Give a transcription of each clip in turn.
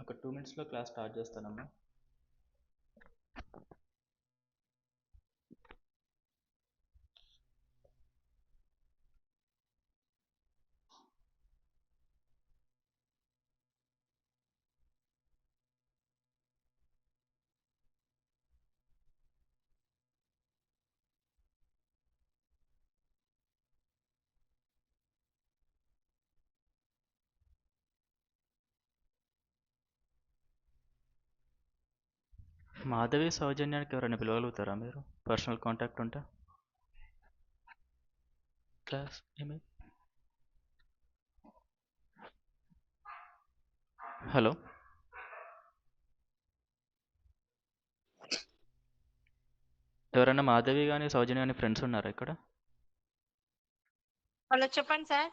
ఒక 2 మినిట్స్లో class start చేస్తానమ్మా. మాధవి సౌజన్యానికి ఎవరైనా పిలవగలుగుతారా మీరు, పర్సనల్ కాంటాక్ట్ ఉంటే? క్లాస్ ఏమి? హలో, ఎవరైనా మాధవి కానీ సౌజన్య కానీ ఫ్రెండ్స్ ఉన్నారా ఇక్కడ? హలో చెప్పండి సార్.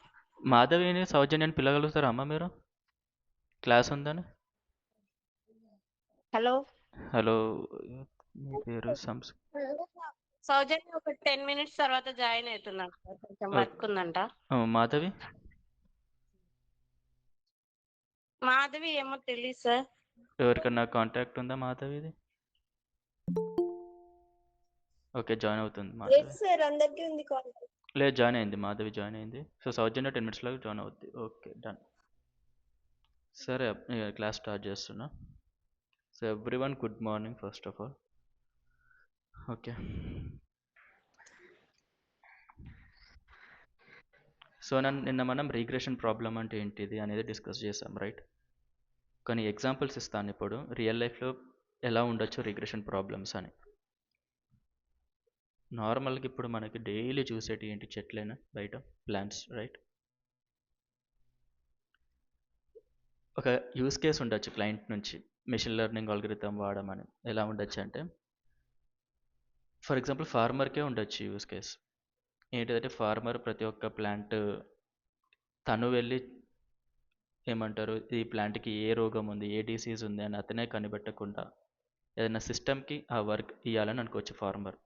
మాధవిని సౌజన్యాన్ని పిలవగలుగుతారా అమ్మ మీరు, క్లాస్ ఉందని? హలో హలో, మీ పేరు సౌజన్య ఒక 10 మినిట్స్ తర్వాత జాయిన్ అవుతున్నాను సార్, కొంచెం వర్క్ ఉందంట. మాధవి? మాధవి ఏమో తెలియదు సార్. ఎవరికన్నా కాంటాక్ట్ ఉందా మాధవిది? ఓకే, జాయిన్ అవుతుంది మాధవి. సార్ అందరికీ ఉంది కాల్. లేదు, జాయిన్ అయింది, మాధవి జాయిన్ అయింది. సో సౌజన్య 10 మినిట్స్లో జాయిన్ అవుద్ది. Okay, done. సరే, క్లాస్ స్టార్ట్ చేస్తున్నా. So everyone good morning first of all. Okay, so నిన్న మనం రీగ్రెషన్ ప్రాబ్లం అంటే ఏంటిది అనేది డిస్కస్ చేసాం, రైట్? కొన్ని ఎగ్జాంపుల్స్ ఇస్తాను ఇప్పుడు, రియల్ లైఫ్లో ఎలా ఉండొచ్చు రీగ్రెషన్ ప్రాబ్లమ్స్ అని. నార్మల్గా ఇప్పుడు మనకి డైలీ చూసేటి ఏంటి, చెట్లైనా బయట ప్లాంట్స్, రైట్? ఒక యూస్ కేస్ ఉండొచ్చు క్లయింట్ నుంచి, మెషిన్ లెర్నింగ్ ఆల్గరిథం వాడమని. ఎలా ఉండొచ్చు అంటే, ఫర్ ఎగ్జాంపుల్ ఫార్మర్కే ఉండొచ్చు యూస్ కేస్. ఏంటిదంటే ఫార్మర్ ప్రతి ఒక్క ప్లాంట్ తను వెళ్ళి ఏమంటారు, ఈ ప్లాంట్కి ఏ రోగం ఉంది, ఏ డిసీజ్ ఉంది అని అతనే కనిపెట్టకుండా ఏదైనా సిస్టమ్కి ఆ వర్క్ ఇవ్వాలని అనుకోవచ్చు ఫార్మర్.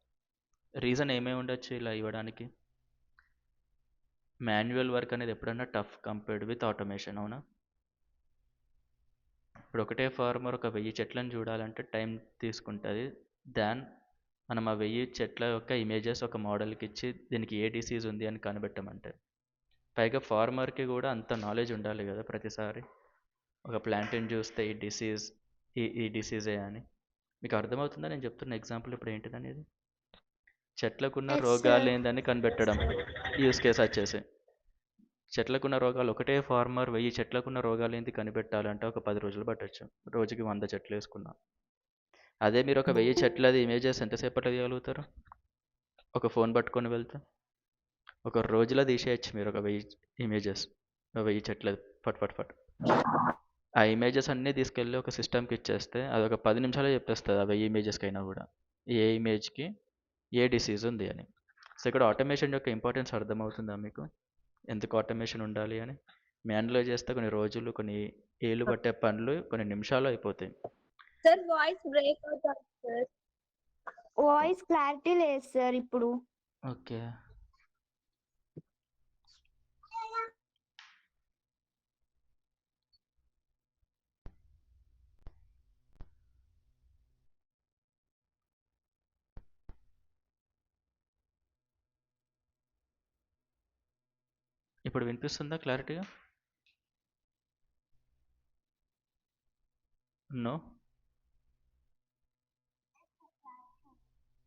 రీజన్ ఏమేమి ఉండొచ్చు ఇలా ఇవ్వడానికి? మాన్యువల్ వర్క్ అనేది ఎప్పుడన్నా టఫ్ కంపేర్డ్ విత్ ఆటోమేషన్, అవునా? ఇప్పుడు ఒకటే ఫార్మర్ ఒక 1000 చెట్లను చూడాలంటే టైం తీసుకుంటుంది. దాన్ మనం ఆ 1000 చెట్ల యొక్క ఇమేజెస్ ఒక మోడల్కి ఇచ్చి దీనికి ఏ డిసీజ్ ఉంది అని కనిపెట్టమంటే, పైగా ఫార్మర్కి కూడా అంత నాలెడ్జ్ ఉండాలి కదా ప్రతిసారి. ఒక ప్లాంట్ని చూస్తే ఈ డిసీజ్ ఈ డిసీజే అని మీకు అర్థమవుతుందా నేను చెప్తున్న ఎగ్జాంపుల్ ఇప్పుడు ఏంటిదనేది? చెట్లకున్న రోగాలు ఏందని కనిపెట్టడం యూస్ కేస్ వచ్చేసి. చెట్లకున్న రోగాలు ఒకటే ఫార్మర్ 1000 చెట్లకున్న రోగాలు ఏంటి కనిపెట్టాలంటే ఒక 10 రోజులు పట్టొచ్చు, రోజుకి 100 చెట్లు వేసుకున్నా. అదే మీరు ఒక 1000 చెట్లది ఇమేజెస్ ఎంతసేపట్లో తీయగలుగుతారు? ఒక ఫోన్ పట్టుకొని వెళ్తే ఒక రోజులో తీసేయచ్చు మీరు ఒక 1000 ఇమేజెస్, 1000 చెట్లది ఫట్ ఫట్ ఫట్. ఆ ఇమేజెస్ అన్నీ తీసుకెళ్ళి ఒక సిస్టమ్కి ఇచ్చేస్తే అది ఒక 10 నిమిషాలే చెప్పేస్తుంది ఆ 1000 ఇమేజెస్కి అయినా కూడా ఏ ఇమేజ్కి ఏ డిసీజ్ ఉంది అని. సో ఇక్కడ ఆటోమేషన్ యొక్క ఇంపార్టెన్స్ అర్థమవుతుందా మీకు, ఎందుకు ఆటోమేషన్ ఉండాలి అని? మాన్యువల్గా చేస్తే కొన్ని రోజులు, కొన్ని ఏళ్ళు పట్టే పనులు కొన్ని నిమిషాలు అయిపోతాయి. సార్ వాయిస్ బ్రేక్ అవుతుంది సార్. వాయిస్ క్లారిటీ లేదు సార్ ఇప్పుడు. ఓకే, ఇప్పుడు వినిపిస్తుందా క్లారిటీగా? నో?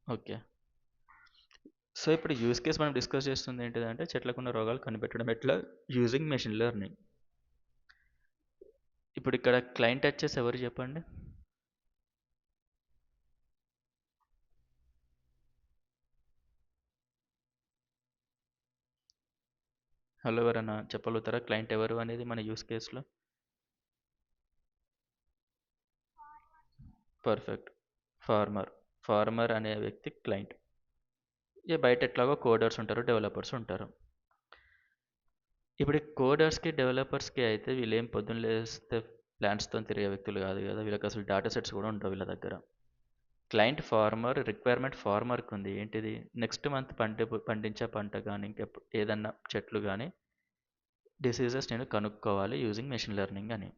ఓకే, సో ఇప్పుడు యూస్ కేస్ మనం డిస్కస్ చేస్తుంది ఏంటిదంటే చెట్లకున్న రోగాలు కనిపెట్టడం ఎట్లా యూజింగ్ మెషిన్ లెర్నింగ్. ఇప్పుడు ఇక్కడ క్లయింట్ వచ్చేసి ఎవరు చెప్పండి? హలో, ఎవరన్నా చెప్పగలుగుతారా క్లయింట్ ఎవరు అనేది మన యూస్ కేసులో? పర్ఫెక్ట్. ఫార్మర్. ఫార్మర్ అనే వ్యక్తి క్లయింట్. ఇక బయట ఎట్లాగో కోడర్స్ ఉంటారు, డెవలపర్స్ ఉంటారు. ఇప్పుడు కోడర్స్కి డెవలపర్స్కి అయితే వీళ్ళు ఏం పొద్దున్న లేస్తే ప్లాన్స్తో తిరిగే వ్యక్తులు కాదు కదా, వీళ్ళకి అసలు డేటా సెట్స్ కూడా ఉండవు వీళ్ళ దగ్గర. క్లయింట్ ఫార్మర్ రిక్వైర్మెంట్ ఫార్మర్కి ఉంది ఏంటిది, నెక్స్ట్ మంత్ పండించే పంట కానీ ఇంకెప్పుడు ఏదన్నా చెట్లు కానీ డిసీజెస్ నేను కనుక్కోవాలి యూజింగ్ మెషిన్ లెర్నింగ్ అని.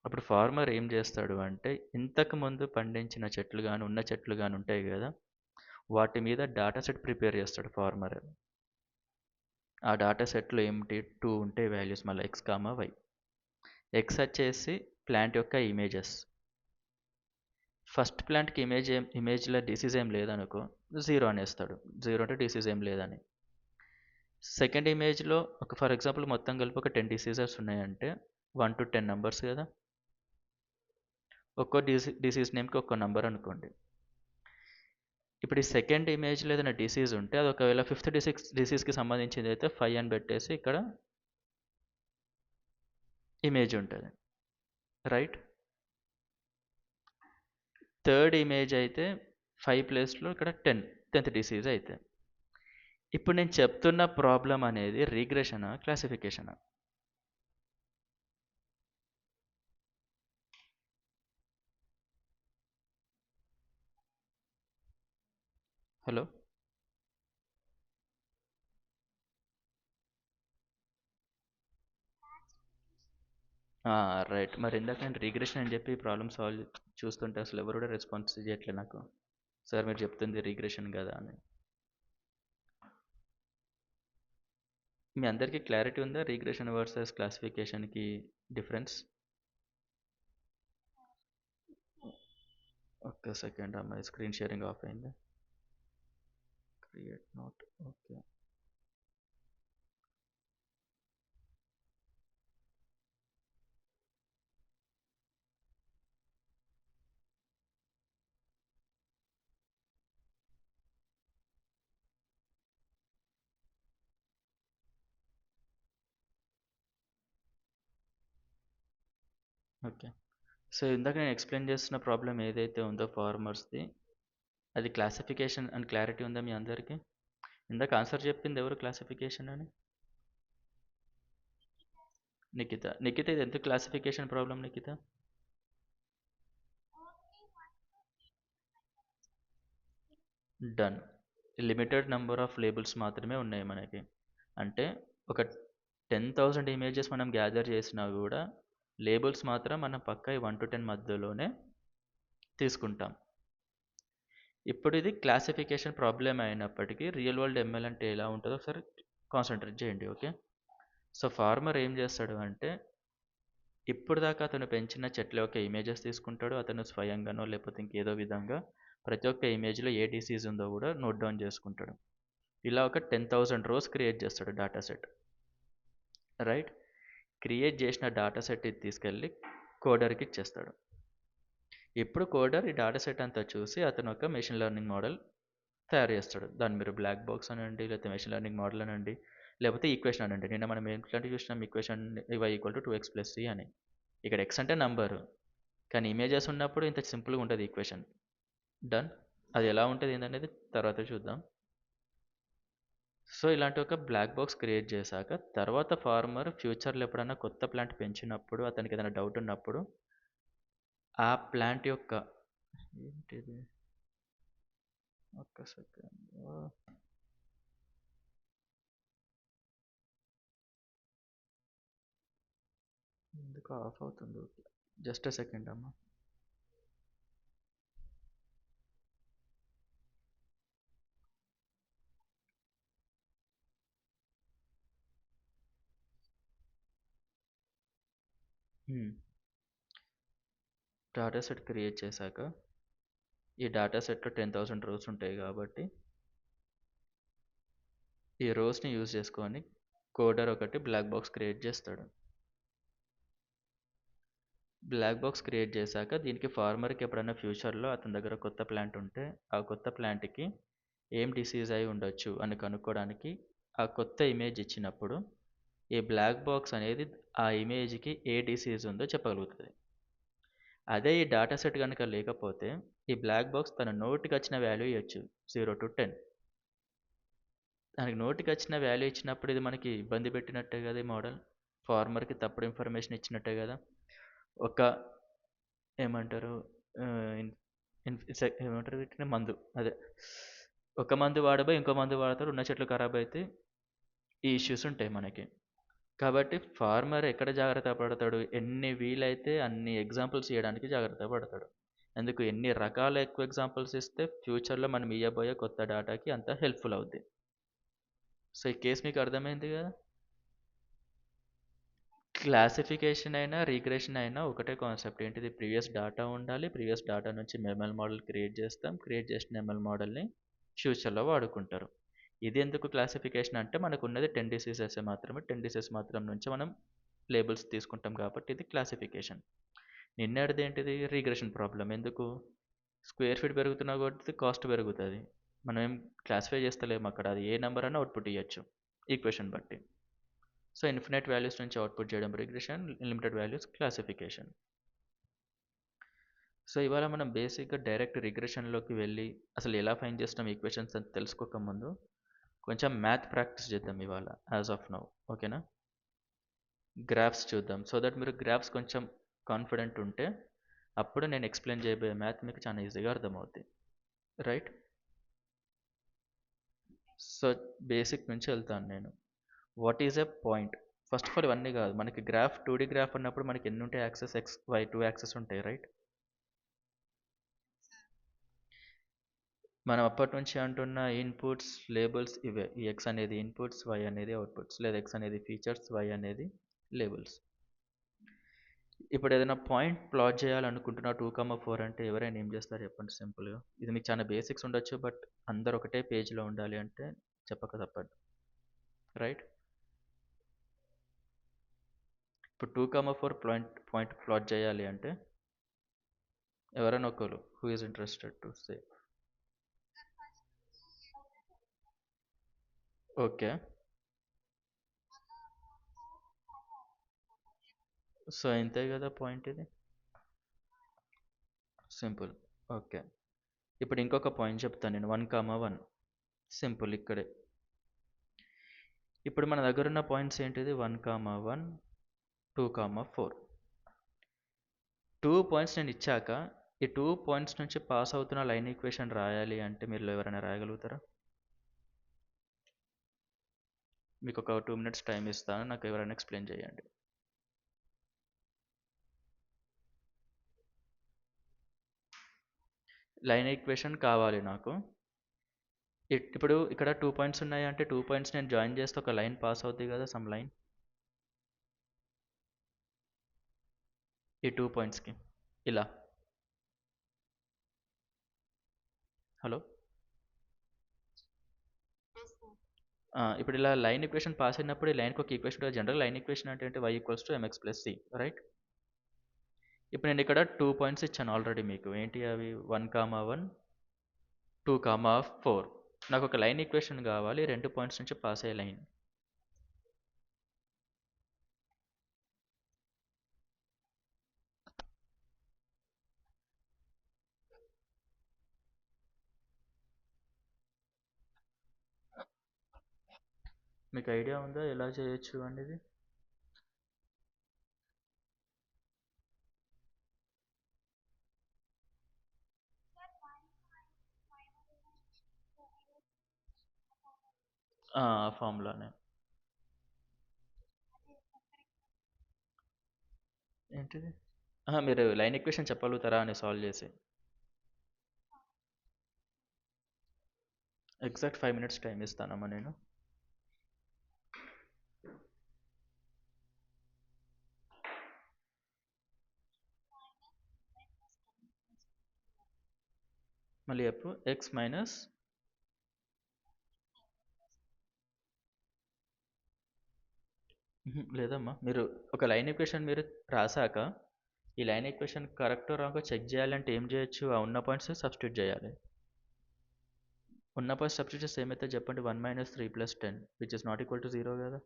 అప్పుడు ఫార్మర్ ఏం చేస్తాడు అంటే ఇంతకు ముందు పండించిన చెట్లు కానీ ఉన్న చెట్లు కానీ ఉంటాయి కదా, వాటి మీద డేటా సెట్ ప్రిపేర్ చేస్తాడు ఫార్మర్. ఆ డేటా సెట్లో ఏమిటి, 2 ఉంటాయి వాల్యూస్, మళ్ళీ ఎక్స్ కామా వై. ఎక్స్ వచ్చేసి ప్లాంట్ యొక్క ఇమేజెస్. ఫస్ట్ ప్లాంట్కి ఇమేజ్లో డిసీజ్ ఏం లేదనుకో, 0 అనేస్తాడు. 0 అంటే డిసీజ్ ఏం లేదని. సెకండ్ ఇమేజ్లో ఒక ఫర్ ఎగ్జాంపుల్ మొత్తం కలిపి ఒక 10 డిసీజెస్ ఉన్నాయంటే 1 to 10 నంబర్స్ కదా, ఒక్కో డిసీజ్ నేమ్కి ఒక్కో నంబర్ అనుకోండి. ఇప్పుడు ఈ సెకండ్ ఇమేజ్లో ఏదైనా డిసీజ్ ఉంటే అది ఒకవేళ ఫిఫ్త్ డిసీజ్కి సంబంధించింది అయితే 5 అని పెట్టేసి ఇక్కడ ఇమేజ్ ఉంటుంది, రైట్. థర్డ్ ఇమేజ్ అయితే 5 ప్లేస్లో ఇక్కడ 10th డిసీజ్ అయితే. ఇప్పుడు నేను చెప్తున్న ప్రాబ్లం అనేది రీగ్రెషనా క్లాసిఫికేషనా? Hello, right. మరి ఇందాక నేను రీగ్రెషన్ అని చెప్పి ప్రాబ్లమ్ సాల్వ్ చూస్తుంటే అసలు ఎవరు కూడా రెస్పాన్స్ చేయట్లేదు నాకు. సార్ మీరు చెప్తుంది రీగ్రెషన్ కదా అని. మీ అందరికీ క్లారిటీ ఉందా రీగ్రెషన్ వర్సెస్ క్లాసిఫికేషన్కి డిఫరెన్స్? ఒక్క సెకండ్ అమ్మాయి, స్క్రీన్ షేరింగ్ ఆఫ్ అయింది. Create note. Okay. Okay. So ఇందాక నేను ఎక్స్ప్లెయిన్ చేస్తున్న ప్రాబ్లం ఏదైతే ఉందో ఫార్మర్స్ది, అది క్లాసిఫికేషన్ అండ్ క్లారిటీ ఉందా మీ అందరికీ? ఇందాక ఆన్సర్ చెప్పింది ఎవరు క్లాసిఫికేషన్ అని? నిఖిత. నిఖిత, ఇది ఎంత classification problem Nikhita? Done. Limited number of labels మాత్రమే ఉన్నాయి మనకి. అంటే ఒక 10,000 ఇమేజెస్ మనం గ్యాదర్ చేసినా కూడా లేబుల్స్ మాత్రం మనం పక్క 1 to 10 మధ్యలోనే తీసుకుంటాం. ఇప్పుడు ఇది క్లాసిఫికేషన్ ప్రాబ్లం అయినప్పటికీ రియల్ వరల్డ్ ఎంఎల్ అంటే ఎలా ఉంటుందో ఒకసారి కాన్సన్ట్రేట్ చేయండి. ఓకే. సో ఫార్మర్ ఏం చేస్తాడు అంటే ఇప్పుడు దాకా అతను పెంచిన చెట్ల యొక్క ఇమేజెస్ తీసుకుంటాడు, అతను స్వయంగానో లేకపోతే ఇంకేదో విధంగా ప్రతి ఒక్క ఇమేజ్లో ఏ డిసీజ్ ఉందో కూడా నోట్ డౌన్ చేసుకుంటాడు. ఇలా ఒక 10,000 రోస్ క్రియేట్ చేస్తాడు డేటా సెట్, రైట్. క్రియేట్ చేసిన డేటా సెట్ ఇది తీసుకెళ్ళి కోడర్కి ఇచ్చేస్తాడు. ఇప్పుడు కోడర్ ఈ డేటా సెట్ అంతా చూసి అతను ఒక మెషిన్ లెర్నింగ్ మోడల్ తయారు చేస్తాడు. దాన్ని మీరు బ్లాక్ బాక్స్ అనండి, లేకపోతే మెషిన్ లెర్నింగ్ మోడల్ అనండి, లేకపోతే ఈక్వేషన్ అనండి. నిన్న మనం ఏంటంటే చూసినాం ఈక్వేషన్ y = 2x + c అని. ఇక్కడ x అంటే నంబరు, కానీ ఇమేజెస్ ఉన్నప్పుడు ఇంత సింపుల్గా ఉంటుంది ఈక్వేషన్. డన్. అది ఎలా ఉంటుంది ఏంటనేది తర్వాత చూద్దాం. సో ఇలాంటి ఒక బ్లాక్ బాక్స్ క్రియేట్ చేశాక తర్వాత ఫార్మర్ ఫ్యూచర్లో ఎప్పుడైనా కొత్త ప్లాంట్ పెంచినప్పుడు అతనికి ఏదైనా డౌట్ ఉన్నప్పుడు ఆ ప్లాంట్ యొక్క ఏంటిది, ఒక్క సెకండ్, ఎందుకు ఆఫ్ అవుతుంది, జస్ట్ సెకండ్ అమ్మా. డేటా సెట్ క్రియేట్ చేశాక ఈ డేటా సెట్లో 10,000 రోస్ ఉంటాయి కాబట్టి ఈ రోస్ని యూజ్ చేసుకొని కోడర్ ఒకటి బ్లాక్ బాక్స్ క్రియేట్ చేస్తాడు. బ్లాక్ బాక్స్ క్రియేట్ చేశాక దీనికి ఫార్మర్కి ఎప్పుడైనా ఫ్యూచర్లో అతని దగ్గర కొత్త ప్లాంట్ ఉంటే ఆ కొత్త ప్లాంట్కి ఏం డిసీజ్ అయి ఉండొచ్చు అని కనుక్కోవడానికి ఆ కొత్త ఇమేజ్ ఇచ్చినప్పుడు ఈ బ్లాక్ బాక్స్ అనేది ఆ ఇమేజ్కి ఏ డిసీజ్ ఉందో చెప్పగలుగుతుంది. అదే ఈ డేటా సెట్ కనుక లేకపోతే ఈ బ్లాక్ బాక్స్ తన నోటికి వచ్చిన వాల్యూ ఇవ్వచ్చు, 0 to 10. దానికి నోటికి వచ్చిన వాల్యూ ఇచ్చినప్పుడు ఇది మనకి ఇబ్బంది పెట్టినట్టే కదా ఈ మోడల్. ఫార్మర్కి తప్పుడు ఇన్ఫర్మేషన్ ఇచ్చినట్టే కదా. ఒక ఏమంటారు ఏమంటారు వీటిని, మందు, అదే ఒక మందు వాడబోయి ఇంకో మందు వాడతారు, ఉన్న చెట్లు ఖరాబ్ అయితే ఈ ఇష్యూస్ ఉంటాయి మనకి. కాబట్టి ఫార్మర్ ఎక్కడ జాగ్రత్త పడతాడు, ఎన్ని వీలైతే అన్ని ఎగ్జాంపుల్స్ ఇవ్వడానికి జాగ్రత్త పడతాడు. ఎందుకు, ఎన్ని రకాల ఎక్కువ ఎగ్జాంపుల్స్ ఇస్తే ఫ్యూచర్లో మనం ఇవ్వబోయే కొత్త డేటాకి అంత హెల్ప్ఫుల్ అవుద్ది. సో ఈ కేసు మీకు అర్థమైంది కదా. క్లాసిఫికేషన్ అయినా రీగ్రెషన్ అయినా ఒకటే కాన్సెప్ట్. ఏంటిది, ప్రీవియస్ డేటా ఉండాలి, ప్రీవియస్ డేటా నుంచి ఎంఎల్ మోడల్ క్రియేట్ చేస్తాం, క్రియేట్ చేసిన ఎంఎల్ మోడల్ని ఫ్యూచర్లో వాడుకుంటారు. ఇది ఎందుకు క్లాసిఫికేషన్ అంటే మనకు ఉన్నది 10 డిసీజెస్ మాత్రమే, 10 డిసీజెస్ మాత్రం నుంచి మనం లేబుల్స్ తీసుకుంటాం కాబట్టి ఇది క్లాసిఫికేషన్. నిన్నటిది ఏంటిది, రీగ్రెషన్ ప్రాబ్లం. ఎందుకు, స్క్వేర్ ఫీట్ పెరుగుతున్నా కొద్దీ కాస్ట్ పెరుగుతుంది, మనం ఏం క్లాసిఫై చేస్తలేము అక్కడ, అది ఏ నెంబర్ అయినా అవుట్పుట్ ఇవ్వచ్చు ఈక్వేషన్ బట్టి. సో ఇన్ఫినైట్ వాల్యూస్ నుంచి అవుట్పుట్ చేయడం regression, limited values classification. So ఇవాళ మనం బేసిక్గా డైరెక్ట్ రిగ్రెషన్లోకి వెళ్ళి అసలు ఎలా ఫైండ్ చేస్తాం ఈక్వేషన్స్ అని తెలుసుకోక ముందు కొంచెం మ్యాథ్ ప్రాక్టీస్ చేద్దాం ఇవాళ యాజ్ ఆఫ్ నౌ. ఓకేనా, గ్రాఫ్స్ చూద్దాం. సో దట్ మీరు గ్రాఫ్స్ కొంచెం కాన్ఫిడెంట్ ఉంటే అప్పుడు నేను ఎక్స్ప్లెయిన్ చేయబోయే మ్యాథ్ మీకు చాలా ఈజీగా అర్థమవుతుంది. రైట్. సో బేసిక్ నుంచి వెళ్తాను నేను. What is a point? First of all ఇవన్నీ కాదు, మనకి గ్రాఫ్ 2D గ్రాఫ్ అన్నప్పుడు మనకి ఎన్ని ఉంటాయి యాక్సెస్, ఎక్స్ వై 2 యాక్సెస్ ఉంటాయి, రైట్. మనం అప్పటి నుంచి అంటున్న ఇన్పుట్స్ లేబుల్స్ ఇవే. ఈ ఎక్స్ అనేది ఇన్పుట్స్, వై అనేది అవుట్పుట్స్, లేదా ఎక్స్ అనేది ఫీచర్స్, వై అనేది లేబుల్స్. ఇప్పుడు ఏదైనా పాయింట్ ప్లాట్ చేయాలనుకుంటున్నా 2,4 అంటే ఎవరైనా ఏం చేస్తారు చెప్పండి సింపుల్గా. ఇది మీకు చాలా బేసిక్స్ ఉండొచ్చు, బట్ అందరు ఒకటే పేజ్లో ఉండాలి అంటే చెప్పక తప్పదు, రైట్. ఇప్పుడు 2,4 పాయింట్ ప్లాట్ చేయాలి అంటే ఎవరైనా ఒకరు who is interested to say. Okay, so ఇంతే కదా పాయింట్, ఇది సింపుల్. ఓకే, ఇప్పుడు ఇంకొక పాయింట్ చెప్తాను నేను, 1,1 సింపుల్ ఇక్కడే. ఇప్పుడు మన దగ్గర ఉన్న పాయింట్స్ ఏంటిది, 1,1 2,4. 2 పాయింట్స్ నేను ఇచ్చాక ఈ 2 పాయింట్స్ నుంచి పాస్ అవుతున్న లైన్ ఈక్వేషన్ రాయాలి అంటే మీరు ఎవరైనా రాయగలుగుతారా? మీకు ఒక 2 minutes టైం ఇస్తాను, నాకు ఎవరైనా ఎక్స్ప్లెయిన్ చేయండి. లైన్ ఈక్వేషన్ కావాలి నాకు. ఇప్పుడు ఇక్కడ 2 పాయింట్స్ ఉన్నాయి అంటే 2 పాయింట్స్ నేను జాయిన్ చేస్తే ఒక లైన్ పాస్ అవుతుంది కదా, సమ్ లైన్. ఈ 2 పాయింట్స్కి ఇలా. హలో, ఇప్పుడు ఇలా లైన్ ఈక్వేషన్ పాస్ అయినప్పుడు ఈ లైన్కి ఒక ఈక్వేషన్, జనరల్ లైన్ ఈక్వేషన్ అంటే ఏంటి, y = mx + c, రైట్. ఇప్పుడు నేను ఇక్కడ 2 పాయింట్స్ ఇచ్చాను ఆల్రెడీ మీకు. ఏంటి అవి, 1,1 2,4. నాకు ఒక లైన్ ఈక్వేషన్ కావాలి 2 పాయింట్స్ నుంచి పాస్ అయ్యే లైన్. మీకు ఐడియా ఉందా ఎలా చేయొచ్చు అనేది? ఫార్ములానే. ఏంటిది, మీరు లైన్ ఈక్వేషన్ చెప్పగలుగుతారా అని సాల్వ్ చేసి. ఎగ్జాక్ట్ 5 minutes టైం ఇస్తానమ్మా నేను. మళ్ళీ చెప్పు, ఎక్స్ మైనస్ లేదమ్మా, మీరు ఒక లైన్ ఈక్వేషన్ మీరు రాసాక ఈ లైన్ ఈక్వేషన్ కరెక్ట్ రాంగో చెక్ చేయాలంటే ఏం చేయొచ్చు, ఆ ఉన్న పాయింట్స్ సబ్స్టిట్యూట్ చేయాలి. ఉన్న పాయింట్స్ సబ్స్టిట్యూట్ చేస్తే ఏమైతే చెప్పండి, 1 - 3 + 10 which is not equal to 0 కదా,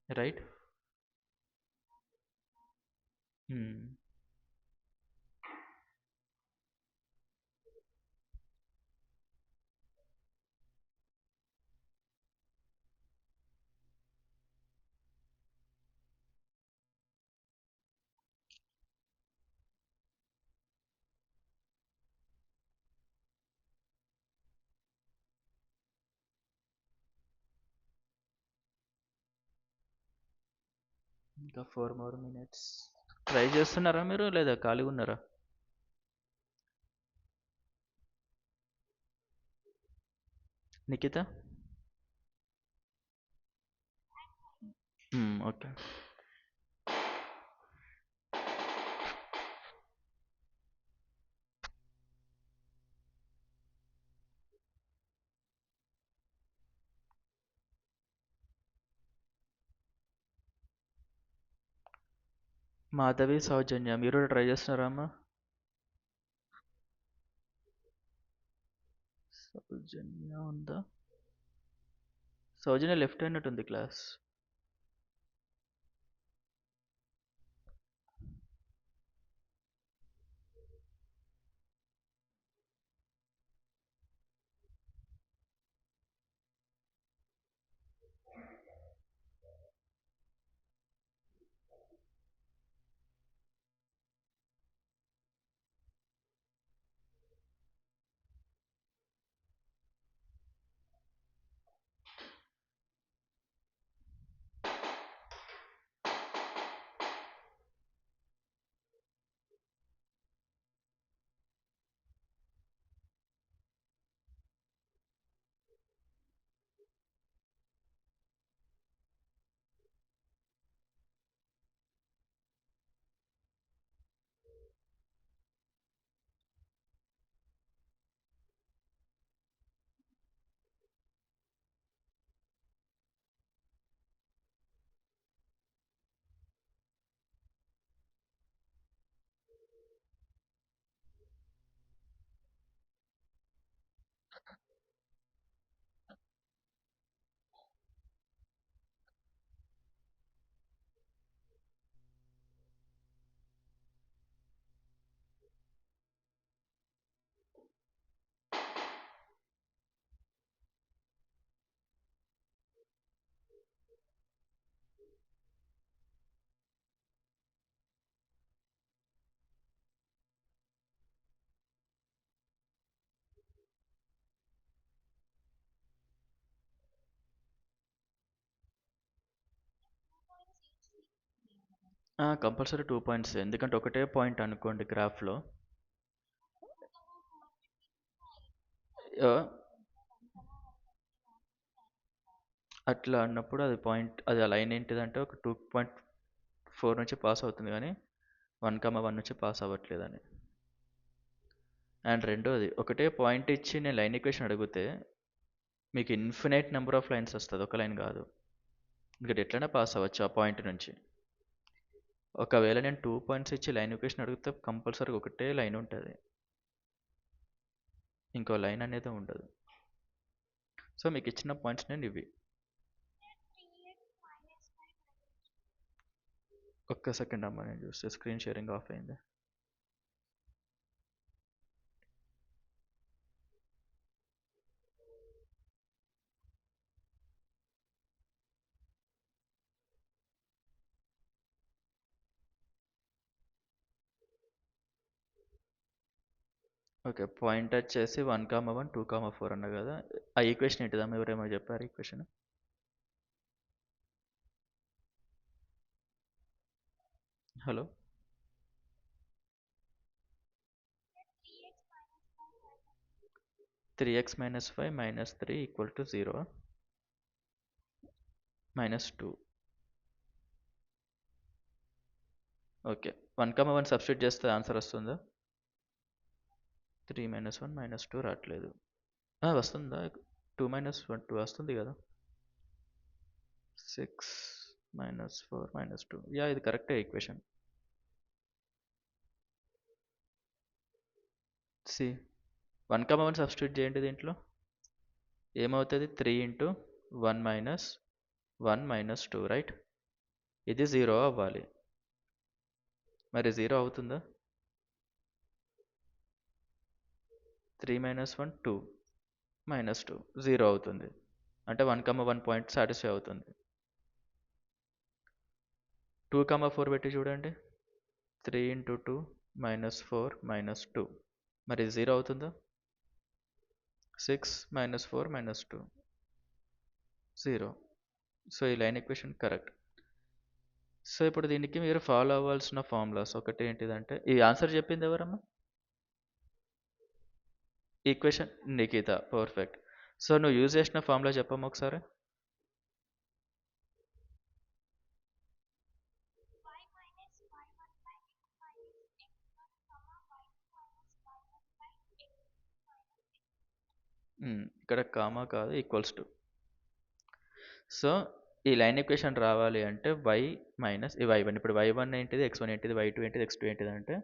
రైట్. ఇంకా 4 more minutes. ట్రై చేస్తున్నారా మీరు లేదా ఖాళీగా ఉన్నారా? నిఖిత. ఓకే. మాధవి, సౌజన్య మీరు కూడా ట్రై చేస్తున్నారా అమ్మా? సౌజన్య ఉందా? సౌజన్య లెఫ్ట్ అయినట్టు ఉంది క్లాస్. కంపల్సరీ 2 పాయింట్స్, ఎందుకంటే ఒకటే పాయింట్ అనుకోండి గ్రాఫ్లో. అట్లా అన్నప్పుడు అది పాయింట్, అది ఆ లైన్ ఏంటిదంటే ఒక 2.4 నుంచి పాస్ అవుతుంది కానీ 1,1 నుంచి పాస్ అవ్వట్లేదని. అండ్ రెండోది, ఒకటే పాయింట్ ఇచ్చి నేను లైన్ ఈక్వేషన్ అడిగితే మీకు ఇన్ఫినైట్ నెంబర్ ఆఫ్ లైన్స్ వస్తుంది, ఒక లైన్ కాదు. ఇక్కడ ఎట్లైనా పాస్ అవ్వచ్చు ఆ పాయింట్ నుంచి. ఒకవేళ నేను 2 పాయింట్స్ ఇచ్చి లైన్ ఈక్వేషన్ అడిగితే కంపల్సరీగా ఒకటే లైన్ ఉంటుంది, ఇంకో లైన్ అనేది ఉండదు. సో మీకు ఇచ్చిన పాయింట్స్ నేను ఇవి. ఒక్క సెకండ్ అమ్మ, నేను చూస్తే స్క్రీన్ షేరింగ్ ఆఫ్ అయింది. ఓకే, పాయింట్ వచ్చేసి 1,1 2,4 అన్న కదా. ఆ ఈక్వేషన్ ఏంటిదమ్మా, ఎవరేమో చెప్పారు equation? Hello. 3x - 5 - 3 = 0 -2. Okay, 1,1 substitute చేస్తే ఆన్సర్ వస్తుందా? 3 - 1 - 2 రావట్లేదు. వస్తుందా? 2 - 1 2 వస్తుంది కదా. 6 minus 4 minus 2. యా ఇది కరెక్టే ఈక్వేషన్. సి 1, 1 సబ్స్టిట్యూట్ చేయండి దీంట్లో. ఏమవుతుంది? 3 ఇంటూ 1 మైనస్ 1 మైనస్ 2 రైట్. ఇది 0 అవ్వాలి. మరి 0 అవుతుందా? 3 మైనస్ 1 2 మైనస్ 2 0 అవుతుంది. అంటే 1, 1 పాయింట్ సాటిస్ఫై అవుతుంది. 2, 4 పెట్టి చూడండి. 3 ఇంటూ 2 మైనస్ 4 మైనస్ 2 మరి 0 అవుతుందా? 6 మైనస్ 4 మైనస్ 2 0. సో ఈ లైన్ ఈక్వేషన్ కరెక్ట్. సో ఇప్పుడు దీనికి మీరు ఫాలో అవ్వాల్సిన ఫార్ములాస్ ఒకటి ఏంటిదంటే, ఈ ఆన్సర్ చెప్పింది ఎవరమ్మా? ఈక్వేషన్ నిఖిత. పర్ఫెక్ట్. సో నువ్వు యూజ్ చేసిన ఫార్ములా చెప్పమ్మా ఒకసారి. ఇక్కడ కామా కాదు, ఈక్వల్స్ టు. సో ఈ లైన్ ఈక్వేషన్ రావాలి అంటే y మైనస్ ఈ y1. ఇప్పుడు y1 ఏంటిది, x1 ఏంటిది, y2 ఏంటిది, x2 ఏంటిది అంటే